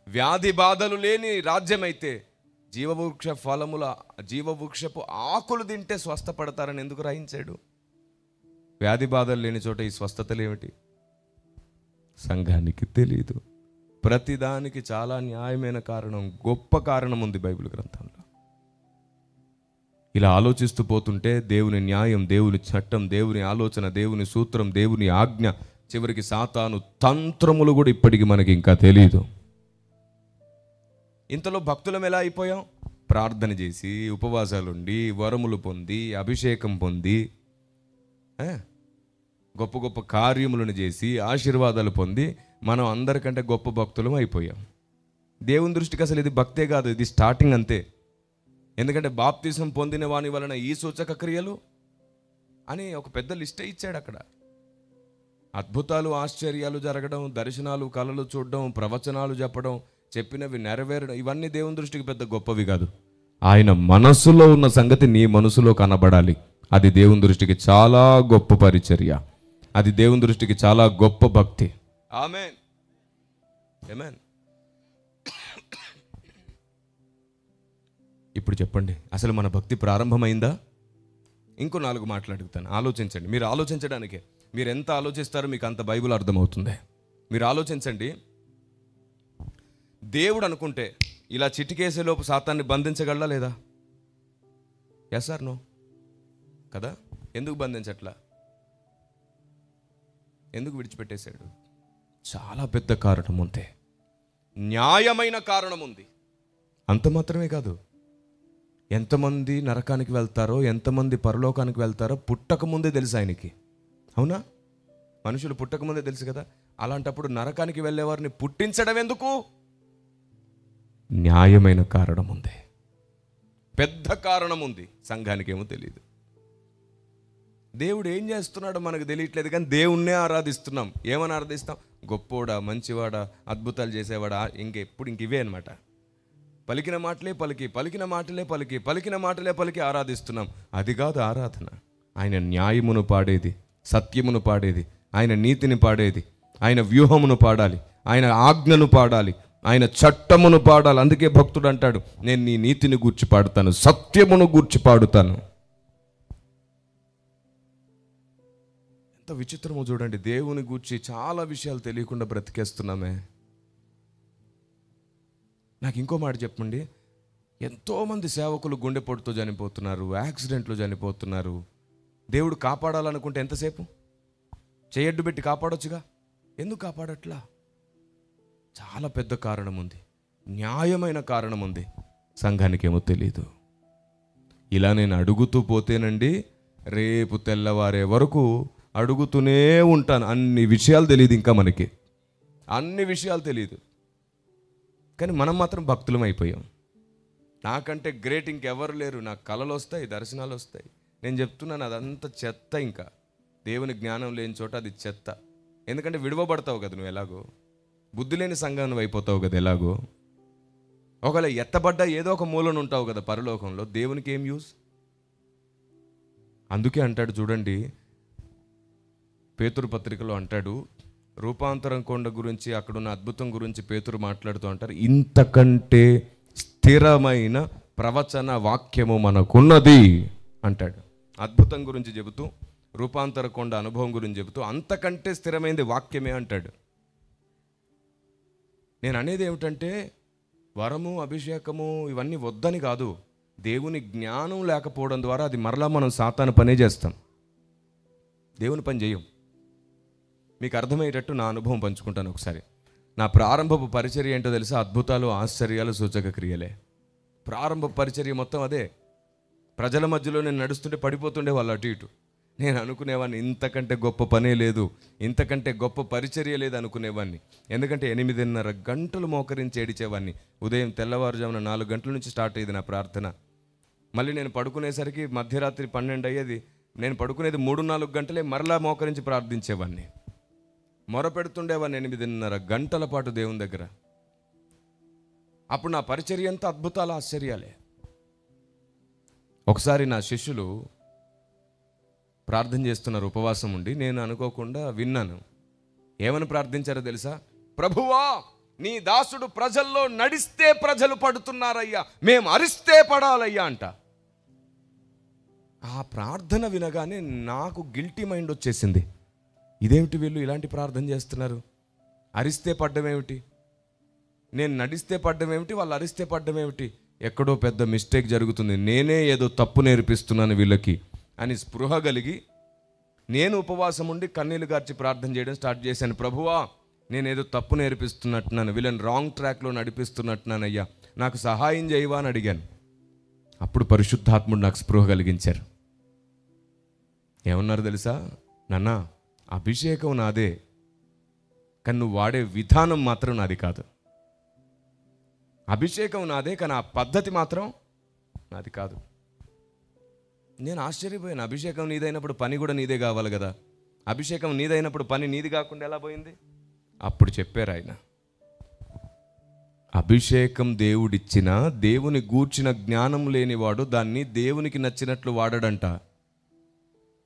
వ్యాధి బాధలు లేని రాజ్యమైతే జీవవృక్షపు ఆకులు తింటే స్వస్థపడతారని ఎందుకు రాయించాడు? వ్యాధి బాధలు లేని చోట ఈ స్వస్థతలు ఏమిటి? సంఘానికి తెలియదు. ప్రతిదానికి చాలా న్యాయమైన కారణం, గొప్ప కారణం ఉంది బైబిల్ గ్రంథంలో. ఇలా ఆలోచిస్తూ పోతుంటే దేవుని న్యాయం, దేవుని చట్టం, దేవుని ఆలోచన, దేవుని సూత్రం, దేవుని ఆజ్ఞ, చివరికి సాతాను తంత్రములు కూడా ఇప్పటికి మనకి ఇంకా తెలియదు. ఇంతలో భక్తులం ఎలా అయిపోయాం? ప్రార్థన చేసి, ఉపవాసాలుండి, వరములు పొంది, అభిషేకం పొంది, గొప్ప గొప్ప కార్యములను చేసి, ఆశీర్వాదాలు పొంది మనం అందరికంటే గొప్ప భక్తులం అయిపోయాం. దేవుని దృష్టికి అసలు ఇది భక్తే కాదు, ఇది స్టార్టింగ్ అంతే. ఎందుకంటే బాప్తిసం పొందిన వాని వలన ఈ సూచక క్రియలు అని ఒక పెద్ద లిస్టే ఇచ్చాడు అక్కడ. అద్భుతాలు, ఆశ్చర్యాలు జరగడం, దర్శనాలు, కళలు చూడడం, ప్రవచనాలు చెప్పడం, చెప్పినవి నెరవేరడం, ఇవన్నీ దేవుని దృష్టికి పెద్ద గొప్పవి కాదు. ఆయన మనసులో ఉన్న సంగతి నీ మనసులో కనబడాలి. అది దేవుని దృష్టికి చాలా గొప్ప పరిచర్య, అది దేవుని దృష్టికి చాలా గొప్ప భక్తి. ఆమేన్, ఆమేన్. ఇప్పుడు చెప్పండి, అసలు మన భక్తి ప్రారంభమైందా? ఇంకో 4 మాటలు అడుగుతాను, ఆలోచించండి. మీరు ఆలోచించడానికే, మీరు ఎంత ఆలోచిస్తారో మీకు అంత బైబిల్ అర్థమవుతుంది. మీరు ఆలోచించండి. దేవుడు అనుకుంటే ఇలా చిటికేసేలోపు సాతాన్ని బంధించగలడా లేదా? Yes or no? కదా. ఎందుకు బంధించట్లా? ఎందుకు విడిచిపెట్టేశాడు? చాలా పెద్ద కారణం ఉంది, న్యాయమైన కారణం ఉంది. అంత మాత్రమే కాదు, ఎంతమంది నరకానికి వెళ్తారో, ఎంతమంది పరలోకానికి వెళ్తారో పుట్టక ముందే తెలుసు ఆయనకి. అవునా? మనుషులు పుట్టక ముందే తెలుసు కదా. అలాంటప్పుడు నరకానికి వెళ్ళేవారిని పుట్టించడం ఎందుకు? న్యాయమైన కారణం ఉంది, పెద్ద కారణం ఉంది. సంఘానికి ఏమో తెలియదు. దేవుడు ఏం చేస్తున్నాడో మనకు తెలియట్లేదు, కానీ దేవుణ్ణే ఆరాధిస్తున్నాం. ఏమని ఆరాధిస్తాం? గొప్పోడా, మంచివాడా, అద్భుతాలు చేసేవాడా, ఇంకెప్పుడు ఇవే అనమాట. పలికిన మాటలే పలికి, పలికిన మాటలే పలికి, పలికిన మాటలే పలికి ఆరాధిస్తున్నాం. అది కాదు ఆరాధన. ఆయన న్యాయమును పాడేది, సత్యమును పాడేది, ఆయన నీతిని పాడేది, ఆయన వ్యూహమును పాడాలి, ఆయన ఆజ్ఞను పాడాలి, ఆయన చట్టమును పాడాలి. అందుకే భక్తుడు అంటాడు, నేను నీ నీతిని గూర్చి పాడుతాను, సత్యమును గూర్చి పాడుతాను. ఎంత విచిత్రమో చూడండి. దేవుని గూర్చి చాలా విషయాలు తెలియకుండా బ్రతికేస్తున్నామే. నాకు ఇంకో మాట చెప్పండి, ఎంతోమంది సేవకులు గుండెపోటుతో చనిపోతున్నారు, యాక్సిడెంట్లో చనిపోతున్నారు. దేవుడు కాపాడాలనుకుంటే ఎంతసేపు? చేయడ్డు పెట్టి కాపాడొచ్చుగా, ఎందుకు కాపాడట్లా? చాలా పెద్ద కారణం ఉంది, న్యాయమైన కారణం ఉంది. సంఘానికి ఏమో తెలీదు. ఇలా నేను అడుగుతూ పోతేనండి, రేపు తెల్లవారే వరకు అడుగుతూనే ఉంటాను. అన్ని విషయాలు తెలియదు, ఇంకా మనకి అన్ని విషయాలు తెలియదు. కానీ మనం మాత్రం భక్తులం అయిపోయాం. నాకంటే గ్రేట్ ఇంకెవరు లేరు. నాకు కళలు వస్తాయి, దర్శనాలు వస్తాయి, నేను చెప్తున్నాను, అదంతా చెత్త. ఇంకా దేవుని జ్ఞానం లేని చోట అది చెత్త. ఎందుకంటే విడవబడతావు కదా నువ్వు, ఎలాగో బుద్ధి లేని సంఘం నువ్వు అయిపోతావు కదా ఎలాగో. ఒకవేళ ఎత్తబడ్డా ఏదో ఒక మూలను ఉంటావు కదా పరలోకంలో, దేవునికి ఏం యూస్? అందుకే అంటాడు చూడండి, పేతురు పత్రికలో అంటాడు, రూపాంతరం కొండ గురించి, అక్కడున్న అద్భుతం గురించి పేతురు మాట్లాడుతూ అంటారు, ఇంతకంటే స్థిరమైన ప్రవచన వాక్యము మనకున్నది అంటాడు. అద్భుతం గురించి చెబుతూ, రూపాంతర కొండ అనుభవం గురించి చెబుతూ, అంతకంటే స్థిరమైనది వాక్యమే అంటాడు. నేను అనేది ఏమిటంటే, వరము, అభిషేకము ఇవన్నీ వద్దని కాదు, దేవుని జ్ఞానం లేకపోవడం ద్వారా అది మరలా మనం సాతాను పనే చేస్తాం, దేవుని పని చేయం. మీకు అర్థమయ్యేటట్టు నా అనుభవం పంచుకుంటాను ఒకసారి. నా ప్రారంభపు పరిచర్య ఏంటో తెలుసా? అద్భుతాలు, ఆశ్చర్యాలు, సూచక క్రియలే. ప్రారంభ పరిచర్య మొత్తం అదే. ప్రజల మధ్యలో నేను నడుస్తుంటే పడిపోతుండే వాళ్ళు అటు ఇటు. నేను అనుకునేవాడిని ఇంతకంటే గొప్ప పనే లేదు, ఇంతకంటే గొప్ప పరిచర్య లేదు అనుకునేవాడిని. ఎందుకంటే 8:30 గంటలు మోకరించి ఏడిచేవాడిని. ఉదయం తెల్లవారుజామున 4 గంటల నుంచి స్టార్ట్ అయ్యేది నా ప్రార్థన. మళ్ళీ నేను పడుకునేసరికి మధ్యరాత్రి 12 అయ్యేది. నేను పడుకునేది 3-4 గంటలే, మరలా మోకరించి ప్రార్థించేవాడిని. మొరపెడుతుండేవాడిని 8:30 గంటల పాటు దేవుని దగ్గర. అప్పుడు నా పరిచర్య అంతా అద్భుతాలు, ఆశ్చర్యాలే. ఒకసారి నా శిష్యులు ప్రార్థన చేస్తున్నారు ఉపవాసం ఉండి, నేను అనుకోకుండా విన్నాను. ఏమని ప్రార్థించారో తెలుసా? ప్రభువా, నీ దాసుడు ప్రజల్లో నడిస్తే ప్రజలు పడుతున్నారయ్యా, మేము అరిస్తే పడాలయ్యా అంట. ఆ ప్రార్థన వినగానే నాకు గిల్టీ మైండ్ వచ్చేసింది. ఇదేమిటి వీళ్ళు ఇలాంటి ప్రార్థన చేస్తున్నారు? అరిస్తే పడ్డం ఏమిటి, నేను నడిస్తే పడ్డం ఏమిటి, వాళ్ళు అరిస్తే పడ్డం ఏమిటి? ఎక్కడో పెద్ద మిస్టేక్ జరుగుతుంది, నేనే ఏదో తప్పు నేర్పిస్తున్నాను వీళ్ళకి అని స్పృహ కలిగి నేను ఉపవాసం ఉండి కన్నీళ్లు గార్చి ప్రార్థన చేయడం స్టార్ట్ చేశాను. ప్రభువా, నేనేదో తప్పు నేర్పిస్తున్నట్టున్నాను, వీళ్ళని రాంగ్ ట్రాక్లో నడిపిస్తున్నట్టున్నాను అయ్యా, నాకు సహాయం చేయవా అని అడిగాను. అప్పుడు పరిశుద్ధాత్ముడు నాకు స్పృహ కలిగించారు. ఏమన్నారు తెలుసా? నాన్న, అభిషేకం నాదే, కానీ నువ్వు వాడే విధానం మాత్రం నాది కాదు. అభిషేకం నాదే, కానీ ఆ పద్ధతి మాత్రం నాది కాదు. నేను ఆశ్చర్యపోయాను. అభిషేకం నీదైనప్పుడు పని కూడా నీదే కావాలి కదా, అభిషేకం నీదైనప్పుడు పని నీది కాకుండా ఎలా పోయింది? అప్పుడు చెప్పారు ఆయన, అభిషేకం దేవుడిచ్చిన, దేవుని గూర్చిన జ్ఞానం లేనివాడు దాన్ని దేవునికి నచ్చినట్లు వాడడంట.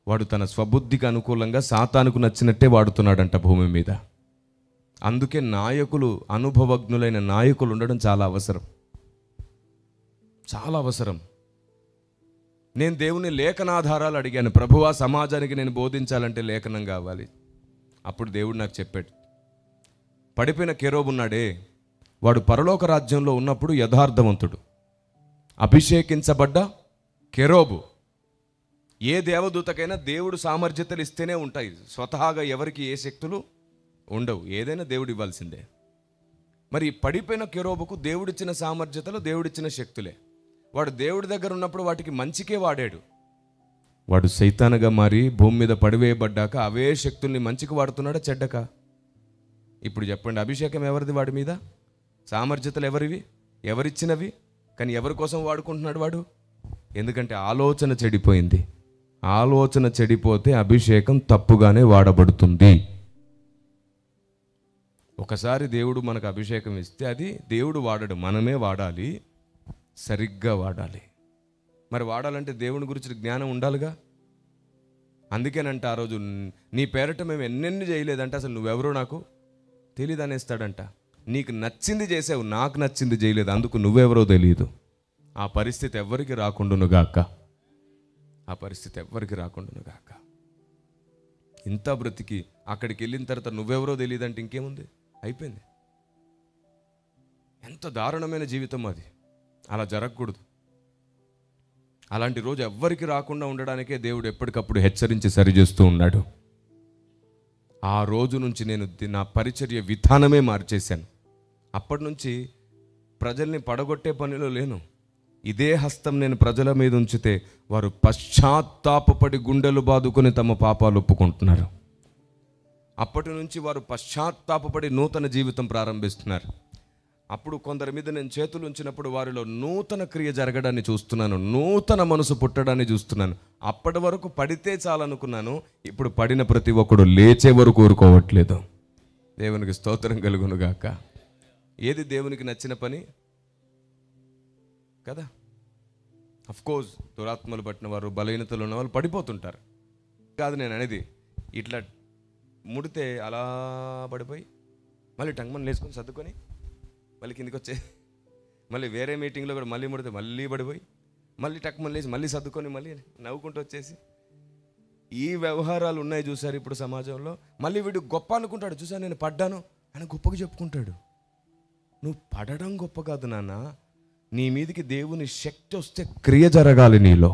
వాడు తన స్వబుద్ధికి అనుకూలంగా సాతానుకు నచ్చినట్టే వాడుతున్నాడంట భూమి మీద. అందుకే నాయకులు, అనుభవజ్ఞులైన నాయకులు ఉండడం చాలా అవసరం, చాలా అవసరం. నేను దేవుని లేఖనాధారాలు అడిగాను. ప్రభువా, సమాజానికి నేను బోధించాలంటే లేఖనం కావాలి. అప్పుడు దేవుడు నాకు చెప్పాడు, పడిపోయిన కెరూబు ఉన్నాడే, వాడు పరలోక రాజ్యంలో ఉన్నప్పుడు యథార్థవంతుడు, అభిషేకించబడ్డ కెరూబు. ఏ దేవదూతకైనా దేవుడు సామర్థ్యతలు ఇస్తేనే ఉంటాయి, స్వతహాగా ఎవరికి ఏ శక్తులు ఉండవు, ఏదైనా దేవుడు ఇవ్వాల్సిందే. మరి పడిపోయిన కెరూబుకు దేవుడిచ్చిన సామర్థ్యతలు, దేవుడిచ్చిన శక్తులే. వాడు దేవుడి దగ్గర ఉన్నప్పుడు వాటికి మంచికే వాడాడు. వాడు సైతానుగా మారి భూమి మీద పడివేయబడ్డాక అవే శక్తుల్ని మంచికి వాడుతున్నాడా, చెడ్డక? ఇప్పుడు చెప్పండి, అభిషేకం ఎవరిది వాడి మీద? సామర్థ్యతలు ఎవరివి? ఎవరిచ్చినవి? కానీ ఎవరి కోసం వాడుకుంటున్నాడు వాడు? ఎందుకంటే ఆలోచన చెడిపోయింది. ఆలోచన చెడిపోతే అభిషేకం తప్పుగానే వాడబడుతుంది. ఒకసారి దేవుడు మనకు అభిషేకం ఇస్తే అది దేవుడు వాడడు, మనమే వాడాలి, సరిగ్గా వాడాలి. మరి వాడాలంటే దేవుని గురించి జ్ఞానం ఉండాలిగా. అందుకేనంట ఆ రోజు, నీ పేరట మేము ఎన్నెన్ని చేయలేదంటే అసలు నువ్వెవరో నాకు తెలియదు అనేస్తాడంట. నీకు నచ్చింది చేసావు, నాకు నచ్చింది చేయలేదు, అందుకు నువ్వెవరో తెలియదు. ఆ పరిస్థితి ఎవ్వరికి రాకుండానుగాక, ఆ పరిస్థితి ఎవ్వరికి రాకుండానుగాక. ఇంత బ్రతికి అక్కడికి వెళ్ళిన తర్వాత నువ్వెవరో తెలియదంటే ఇంకేముంది, అయిపోయింది. ఎంత దారుణమైన జీవితం అది. అలా జరగకూడదు. అలాంటి రోజు ఎవ్వరికి రాకుండా ఉండడానికే దేవుడు ఎప్పటికప్పుడు హెచ్చరించి సరిచేస్తూ ఉన్నాడు. ఆ రోజు నుంచి నేను నా పరిచర్య విధానమే మార్చేశాను. అప్పటి నుంచి ప్రజల్ని పడగొట్టే పనిలో లేను. ఇదే హస్తం నేను ప్రజల మీద ఉంచితే వారు పశ్చాత్తాపపడి గుండెలు బాదుకొని తమ పాపాలు ఒప్పుకుంటున్నారు. అప్పటి నుంచి వారు పశ్చాత్తాపపడి నూతన జీవితం ప్రారంభిస్తున్నారు. అప్పుడు కొందరి మీద నేను చేతులు ఉంచినప్పుడు వారిలో నూతన క్రియ జరగడాన్ని చూస్తున్నాను, నూతన మనసు పుట్టడాన్ని చూస్తున్నాను. అప్పటి వరకు పడితే చాలనుకున్నాను, ఇప్పుడు పడిన ప్రతి ఒక్కడు లేచే వరకు ఊరుకోవట్లేదు. దేవునికి స్తోత్రం కలుగును గాక. ఏది దేవునికి నచ్చిన పని కదా. అఫ్కోర్స్ దురాత్మలు పట్టిన వారు, బలహీనతలు ఉన్న వాళ్ళు పడిపోతుంటారు కాదు నేను అనేది. ఇట్లా ముడితే అలా పడిపోయి మళ్ళీ టంగ్మని లేసుకొని సర్దుకొని మళ్ళీ కిందికి వచ్చే, మళ్ళీ వేరే మీటింగ్లో కూడా మళ్ళీ ముడితే మళ్ళీ పడిపోయి మళ్ళీ టక్మని లేచి మళ్ళీ సర్దుకొని మళ్ళీ నవ్వుకుంటూ వచ్చేసి ఈ వ్యవహారాలు ఉన్నాయి చూసారు ఇప్పుడు సమాజంలో. మళ్ళీ వీడు గొప్ప అనుకుంటాడు, చూసాను నేను పడ్డాను అని గొప్పగా చెప్పుకుంటాడు. నువ్వు పడడం గొప్ప కాదు నాన్న, నీ మీదికి దేవుని శక్తి వస్తే క్రియ జరగాలి నీలో,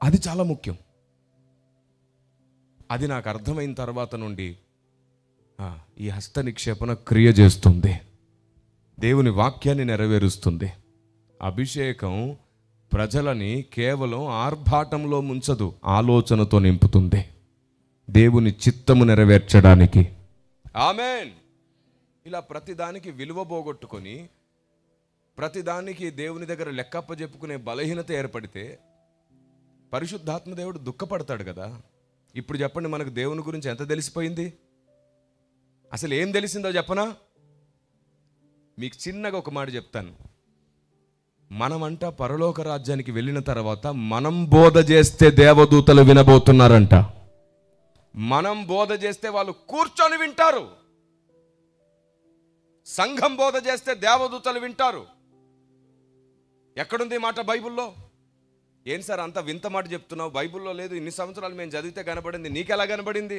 అది చాలా ముఖ్యం. అది నాకు అర్థమైన తర్వాత నుండి ఈ హస్త నిక్షేపణ క్రియ చేస్తుంది, దేవుని వాక్యాన్ని నెరవేరుస్తుంది. అభిషేకం ప్రజలని కేవలం ఆర్భాటంలో ముంచదు, ఆలోచనతో నింపుతుంది, దేవుని చిత్తము నెరవేర్చడానికి. ఆమేన్. ఇలా ప్రతిదానికి విలువ పోగొట్టుకొని ప్రతిదానికి దేవుని దగ్గర లెక్కప్ప చెప్పుకునే బలహీనత ఏర్పడితే పరిశుద్ధాత్మ దేవుడు దుఃఖపడతాడు కదా. ఇప్పుడు చెప్పండి, మనకు దేవుని గురించి ఎంత తెలిసిపోయింది? అసలు ఏం తెలిసిందో చెప్పనా? మీకు చిన్నగా ఒక మాట చెప్తాను. మనమంట పరలోక రాజ్యానికి వెళ్ళిన తర్వాత మనం బోధ చేస్తే దేవదూతలు వినబోతున్నారంట. మనం బోధ చేస్తే వాళ్ళు కూర్చొని వింటారు. సంఘం బోధ చేస్తే దేవదూతలు వింటారు. ఎక్కడుంది మాట బైబిల్లో? ఏం సార్ అంత వింత మాట చెప్తున్నావు? బైబిల్లో లేదు, ఇన్ని సంవత్సరాలు మేము చదివితే కనబడింది, నీకెలా కనబడింది?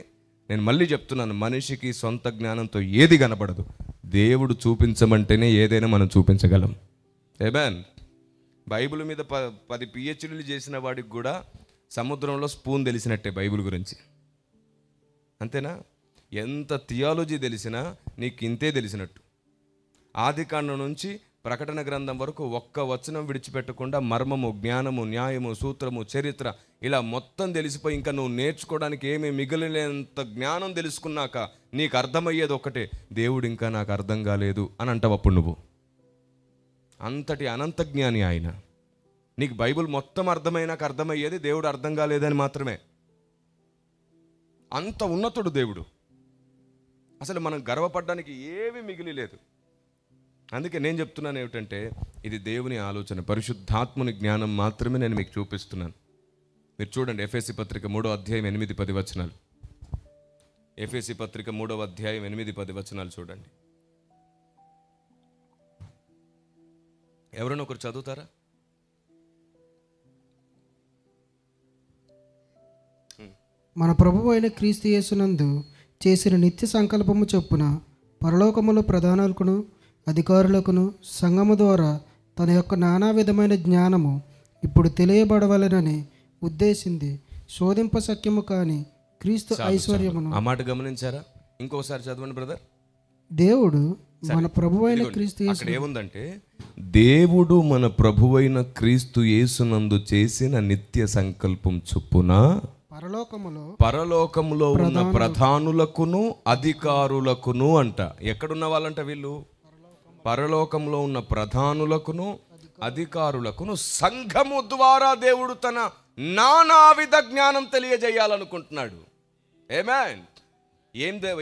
నేను మళ్ళీ చెప్తున్నాను, మనిషికి సొంత జ్ఞానంతో ఏది కనబడదు. దేవుడు చూపించమంటేనే ఏదైనా మనం చూపించగలం. ఆమేన్. బైబిల్ మీద 10 PhDలు చేసిన వాడికి కూడా సముద్రంలో స్పూన్ తెలిసినట్టే బైబిల్ గురించి, అంతేనా? ఎంత థియాలజీ తెలిసినా నీకు ఇంతే తెలిసినట్టు. ఆదికాండం నుంచి ప్రకటన గ్రంథం వరకు ఒక్క వచనం విడిచిపెట్టకుండా మర్మము, జ్ఞానము, న్యాయము, సూత్రము, చరిత్ర ఇలా మొత్తం తెలిసిపోయి ఇంకా నువ్వు నేర్చుకోవడానికి ఏమీ మిగిలినంత జ్ఞానం తెలుసుకున్నాక నీకు అర్థమయ్యేది ఒక్కటే, దేవుడు ఇంకా నాకు అర్థం కాలేదు అని అంటావు. అప్పుడు నువ్వు అంతటి అనంత జ్ఞాని ఆయన. నీకు బైబిల్ మొత్తం అర్థమైనాక అర్థమయ్యేది దేవుడు అర్థం కాలేదని మాత్రమే. అంత ఉన్నతుడు దేవుడు. అసలు మనం గర్వపడడానికి ఏమీ మిగిలి లేదు. అందుకే నేను చెప్తున్నాను ఏమిటంటే, ఇది దేవుని ఆలోచన, పరిశుద్ధాత్ముని జ్ఞానం మాత్రమే నేను మీకు చూపిస్తున్నాను. మీరు చూడండి, ఎఫెసీ పత్రిక 3వ అధ్యాయం 8-10 వచనాలు. ఎఫెసీ పత్రిక 3వ అధ్యాయం 8-10 వచనాలు చూడండి. ఎవరైనా ఒకరు చదువుతారా? మన ప్రభువు అయిన క్రీస్తు యేసునందు చేసిన నిత్య సంకల్పము చొప్పున పరలోకములో ప్రధానులకును అధికారులకును సంఘము ద్వారా తన యొక్క నానా విధమైన జ్ఞానము ఇప్పుడు తెలియబడవలెనని ఉద్దేశింది శోధింప సఖ్యము కాని క్రీస్తు ఐశ్వర్యమును. ఆ మాట గమనించారా? ఇంకోసారి చదవండి బ్రదర్. దేవుడు మన ప్రభువైన క్రీస్తు యేసు, అక్కడ ఏముందంటే, దేవుడు మన ప్రభువైన క్రీస్తు యేసునందు చేసిన నిత్య సంకల్పం చొప్పున పరలోకములో ఉన్న ప్రధానులకును అధికారులకును అంట. ఎక్కడున్న వాళ్ళంట వీళ్ళు? పరలోకంలో ఉన్న ప్రధానులకును అధికారులకును సంఘము ద్వారా దేవుడు తన నానావిధ జ్ఞానం తెలియజేయాలనుకుంటున్నాడు. ఆమేన్.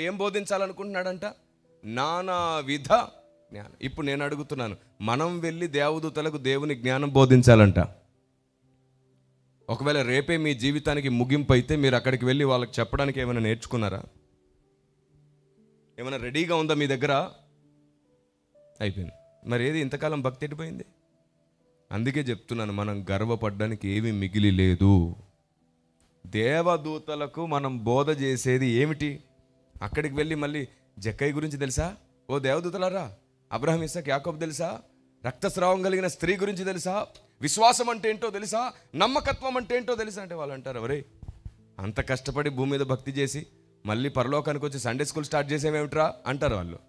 ఏం బోధించాలనుకుంటున్నాడంట? నానావిధ జ్ఞానం. ఇప్పుడు నేను అడుగుతున్నాను, మనం వెళ్ళి దేవదూతలకు దేవుని జ్ఞానం బోధించాలంట. ఒకవేళ రేపే మీ జీవితానికి ముగింపు అయితే మీరు అక్కడికి వెళ్ళి వాళ్ళకి చెప్పడానికి ఏమైనా నేర్చుకున్నారా? ఏమైనా రెడీగా ఉందా మీ దగ్గర? అయిపోయింది. మరి ఏది ఇంతకాలం భక్తి ఎడిపోయింది? అందుకే చెప్తున్నాను, మనం గర్వపడడానికి ఏమీ మిగిలి లేదు. దేవదూతలకు మనం బోధ చేసేది ఏమిటి? అక్కడికి వెళ్ళి మళ్ళీ జక్కయ్య గురించి తెలుసా? ఓ దేవదూతలారా, అబ్రహాం, ఇస్సాకు, యాకోబు తెలుసా? రక్తస్రావం కలిగిన స్త్రీ గురించి తెలుసా? విశ్వాసం అంటే ఏంటో తెలుసా? నమ్మకత్వం అంటే ఏంటో తెలుసా? అంటే వాళ్ళు అంటారు, ఎవరే అంత కష్టపడి భూమి మీద భక్తి చేసి మళ్ళీ పరలోకానికి వచ్చి సండే స్కూల్ స్టార్ట్ చేసేమేమిట్రా అంటారు వాళ్ళు.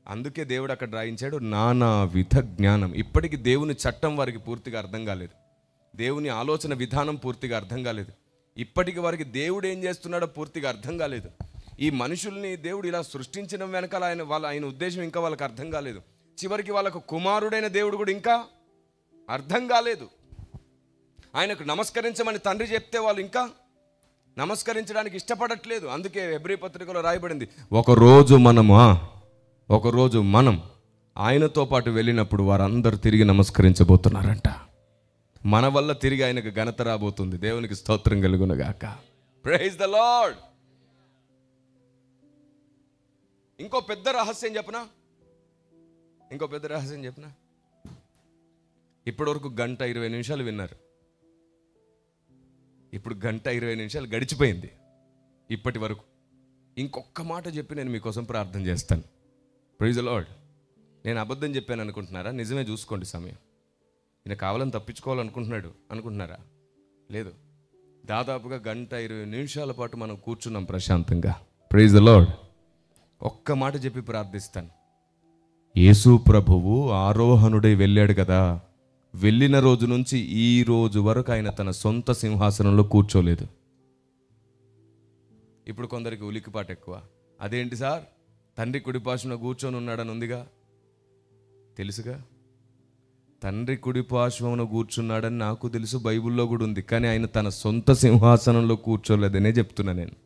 అందుకే దేవుడు అక్కడ రాయించాడు నానావిధ జ్ఞానం. ఇప్పటికీ దేవుని చట్టం వారికి పూర్తిగా అర్థం కాలేదు, దేవుని ఆలోచన విధానం పూర్తిగా అర్థం కాలేదు, ఇప్పటికి వారికి దేవుడు ఏం చేస్తున్నాడో పూర్తిగా అర్థం కాలేదు. ఈ మనుషుల్ని దేవుడు ఇలా సృష్టించడం వెనకాల ఆయన ఉద్దేశం ఇంకా వాళ్ళకి అర్థం కాలేదు. చివరికి వాళ్ళకు కుమారుడైన దేవుడు కూడా ఇంకా అర్థం కాలేదు. ఆయనకు నమస్కరించమని తండ్రి చెప్తే వాళ్ళు ఇంకా నమస్కరించడానికి ఇష్టపడట్లేదు. అందుకే హెబ్రీ పత్రికలో రాయబడింది, ఒకరోజు మనం ఆయనతో పాటు వెళ్ళినప్పుడు వారందరూ తిరిగి నమస్కరించబోతున్నారంట. మన వల్ల తిరిగి ఆయనకు ఘనత రాబోతుంది. దేవునికి స్తోత్రం కలుగునుగాక. Praise the Lord. ఇంకో పెద్ద రహస్యం చెప్పనా? ఇప్పటివరకు 1:20 విన్నారు. ఇప్పుడు 1:20 గడిచిపోయింది ఇప్పటి వరకు. ఇంకొక మాట చెప్పి నేను మీకోసం ప్రార్థన చేస్తాను. Praise the Lord. నేను అబద్ధం చెప్పాను అనుకుంటున్నారా? నిజమే, చూసుకోండి సమయం. ఈయన కావాలని అనుకుంటున్నారా? లేదు. దాదాపుగా 1:20 పాటు మనం కూర్చున్నాం ప్రశాంతంగా. Praise the Lord. ఒక్క మాట చెప్పి ప్రార్థిస్తాను. యేసు ప్రభువు ఆరోహణుడై వెళ్ళాడు కదా, వెళ్ళిన రోజు నుంచి ఈ రోజు వరకు ఆయన తన సొంత సింహాసనంలో కూర్చోలేదు. ఇప్పుడు కొందరికి ఉలికిపాటు ఎక్కువ. అదేంటి సార్, తండ్రి కుడిపార్శ్వన కూర్చొని ఉన్నాడని ఉందిగా, తెలుసుగా. తండ్రి కుడిపార్శ్వమున కూర్చున్నాడని నాకు తెలుసు, బైబిల్లో కూడా ఉంది. కానీ ఆయన తన సొంత సింహాసనంలో కూర్చోలేదనే చెప్తున్నా నేను.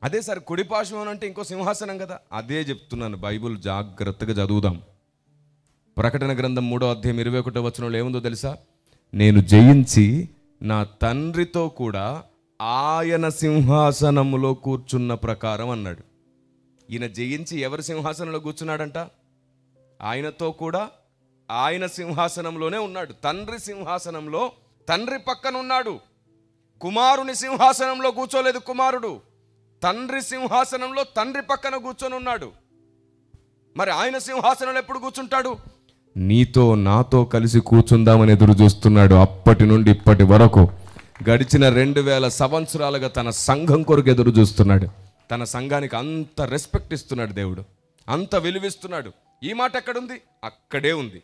అదే సార్, కుడిపార్శ్వం అంటే ఇంకో సింహాసనం కదా, అదే చెప్తున్నాను. బైబిల్ జాగ్రత్తగా చదువుదాం. ప్రకటన గ్రంథం 3:21 ఏముందో తెలుసా? నేను జయించి నా తండ్రితో కూడా ఆయన సింహాసనంలో కూర్చున్న ప్రకారం అన్నాడు. ఈయన జయించి ఎవరి సింహాసనంలో కూర్చున్నాడంట? ఆయనతో కూడా ఆయన సింహాసనంలోనే ఉన్నాడు. తండ్రి సింహాసనంలో తండ్రి పక్కన ఉన్నాడు. కుమారుని సింహాసనంలో కూర్చోలేదు కుమారుడు, తండ్రి సింహాసనంలో తండ్రి పక్కన కూర్చొని ఉన్నాడు. మరి ఆయన సింహాసనంలో ఎప్పుడు కూర్చుంటాడు? నీతో నాతో కలిసి కూర్చుందామని ఎదురు చూస్తున్నాడు. అప్పటి నుండి ఇప్పటి వరకు గడిచిన 2000 సంవత్సరాలుగా తన సంఘం కొరకు ఎదురు చూస్తున్నాడు. తన సంఘానికి అంత రెస్పెక్ట్ ఇస్తున్నాడు దేవుడు, అంత విలువిస్తున్నాడు. ఈ మాట ఎక్కడుంది? అక్కడే ఉంది.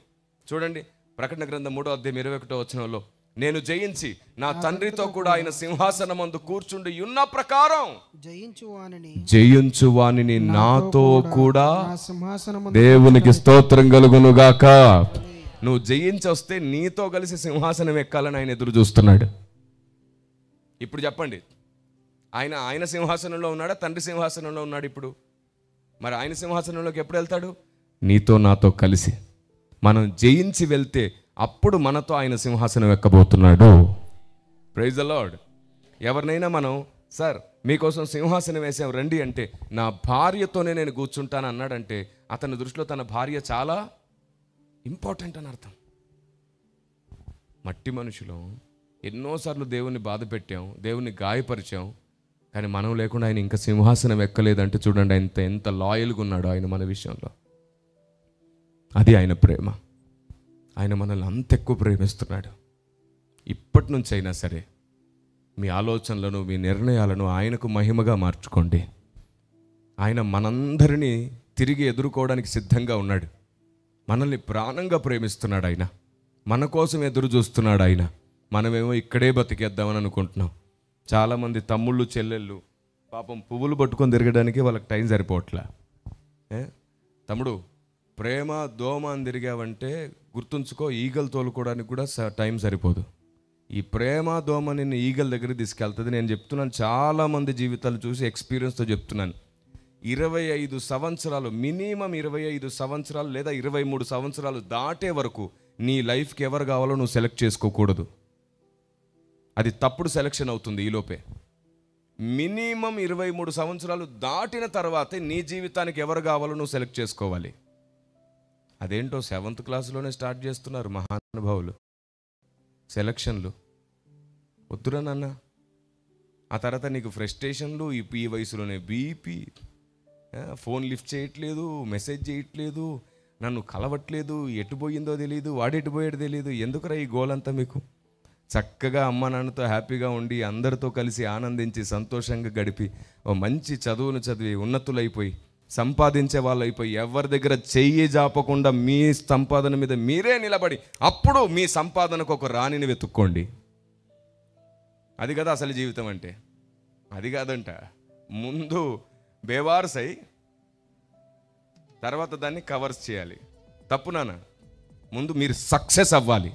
చూడండి, ప్రకటన గ్రంథం 3:21 నేను నా తండ్రితో కూడా ఆయన సింహాసనమందు కూర్చుండి ఉన్న ప్రకారం జయించు వానిని నాతో కూడా దేవునికి స్తోత్రం కలుగునుగాక. నువ్వు జయించి వస్తే నీతో కలిసి సింహాసనం ఎక్కాలని ఆయన ఎదురు చూస్తున్నాడు. ఇప్పుడు చెప్పండి, ఆయన సింహాసనంలో ఉన్నాడా, తండ్రి సింహాసనంలో ఉన్నాడు? ఇప్పుడు మరి ఆయన సింహాసనంలోకి ఎప్పుడు వెళ్తాడు? నీతో నాతో కలిసి మనం జయించి వెళ్తే అప్పుడు మనతో ఆయన సింహాసనం ఎక్కబోతున్నాడు. Praise the lord. ఎవరినైనా మనం, సార్ మీకోసం సింహాసనం వేసాం రండి అంటే, నా భార్యతోనే నేను కూర్చుంటాను అన్నాడంటే అతని దృష్టిలో తన భార్య చాలా ఇంపార్టెంట్ అని అర్థం. మట్టి మనుషులు ఎన్నోసార్లు దేవుణ్ణి బాధ పెట్టాం, దేవుణ్ణి గాయపరిచాం, కానీ మనం లేకుండా ఆయన ఇంకా సింహాసనం ఎక్కలేదంటే చూడండి ఎంత లాయల్గా ఉన్నాడో ఆయన మన విషయంలో. అది ఆయన ప్రేమ. ఆయన మనల్ని అంత ఎక్కువ ప్రేమిస్తున్నాడు. ఇప్పటి నుంచి అయినా సరే మీ ఆలోచనలను, మీ నిర్ణయాలను ఆయనకు మహిమగా మార్చుకోండి. ఆయన మనందరినీ తిరిగి ఎదుర్కోవడానికి సిద్ధంగా ఉన్నాడు. మనల్ని ప్రాణంగా ప్రేమిస్తున్నాడు ఆయన. మన కోసం ఎదురు చూస్తున్నాడు ఆయన. మనమేమో ఇక్కడే బతికేద్దామని అనుకుంటున్నాం. చాలామంది తమ్ముళ్ళు చెల్లెళ్ళు పాపం పువ్వులు పట్టుకొని తిరగడానికి వాళ్ళకి టైం సరిపోవట్లే. తమ్ముడు, ప్రేమ దోమ అని తిరిగావంటే గుర్తుంచుకో, ఈగలు తోలుకోవడానికి కూడా టైం సరిపోదు. ఈ ప్రేమ దోమ నిన్ను ఈగల దగ్గరికి తీసుకెళ్తుంది. నేను చెప్తున్నాను, చాలామంది జీవితాలు చూసి ఎక్స్పీరియన్స్తో చెప్తున్నాను. 25 సంవత్సరాలు, మినిమం 25 సంవత్సరాలు లేదా 23 సంవత్సరాలు దాటే వరకు నీ లైఫ్కి ఎవరు కావాలో నువ్వు సెలెక్ట్ చేసుకోకూడదు. అది తప్పుడు సెలెక్షన్ అవుతుంది. ఈలోపే మినిమం 23 సంవత్సరాలు దాటిన తర్వాతే నీ జీవితానికి ఎవరు కావాలో నువ్వు సెలెక్ట్ చేసుకోవాలి. అదేంటో 7th క్లాస్లోనే స్టార్ట్ చేస్తున్నారు మహానుభావులు సెలక్షన్లు. వద్దురా నాన్న. ఆ తర్వాత నీకు ఫ్రస్ట్రేషన్లు, ఈ వయసులోనే బీపీ, ఫోన్ లిఫ్ట్ చేయట్లేదు, మెసేజ్ చేయట్లేదు, నన్ను కలవట్లేదు, ఎటు పోయిందో తెలియదు, వాడు ఎటు పోయాడో తెలియదు. ఎందుకురా ఈ గోలంతా మీకు? చక్కగా అమ్మ నాన్నతో హ్యాపీగా ఉండి అందరితో కలిసి ఆనందించి సంతోషంగా గడిపి ఓ మంచి చదువును చదివి ఉన్నతులైపోయి సంపాదించే వాళ్ళు అయిపోయి ఎవరి దగ్గర చెయ్యి జాపకుండా మీ సంపాదన మీద మీరే నిలబడి అప్పుడు మీ సంపాదనకు ఒక రాణిని వెతుక్కోండి. అది కదా అసలు జీవితం అంటే. అది కాదంట. ముందు బేవార్స్ అయి తర్వాత దాన్ని కవర్స్ చేయాలి. తప్పు నాన్న. ముందు మీరు సక్సెస్ అవ్వాలి.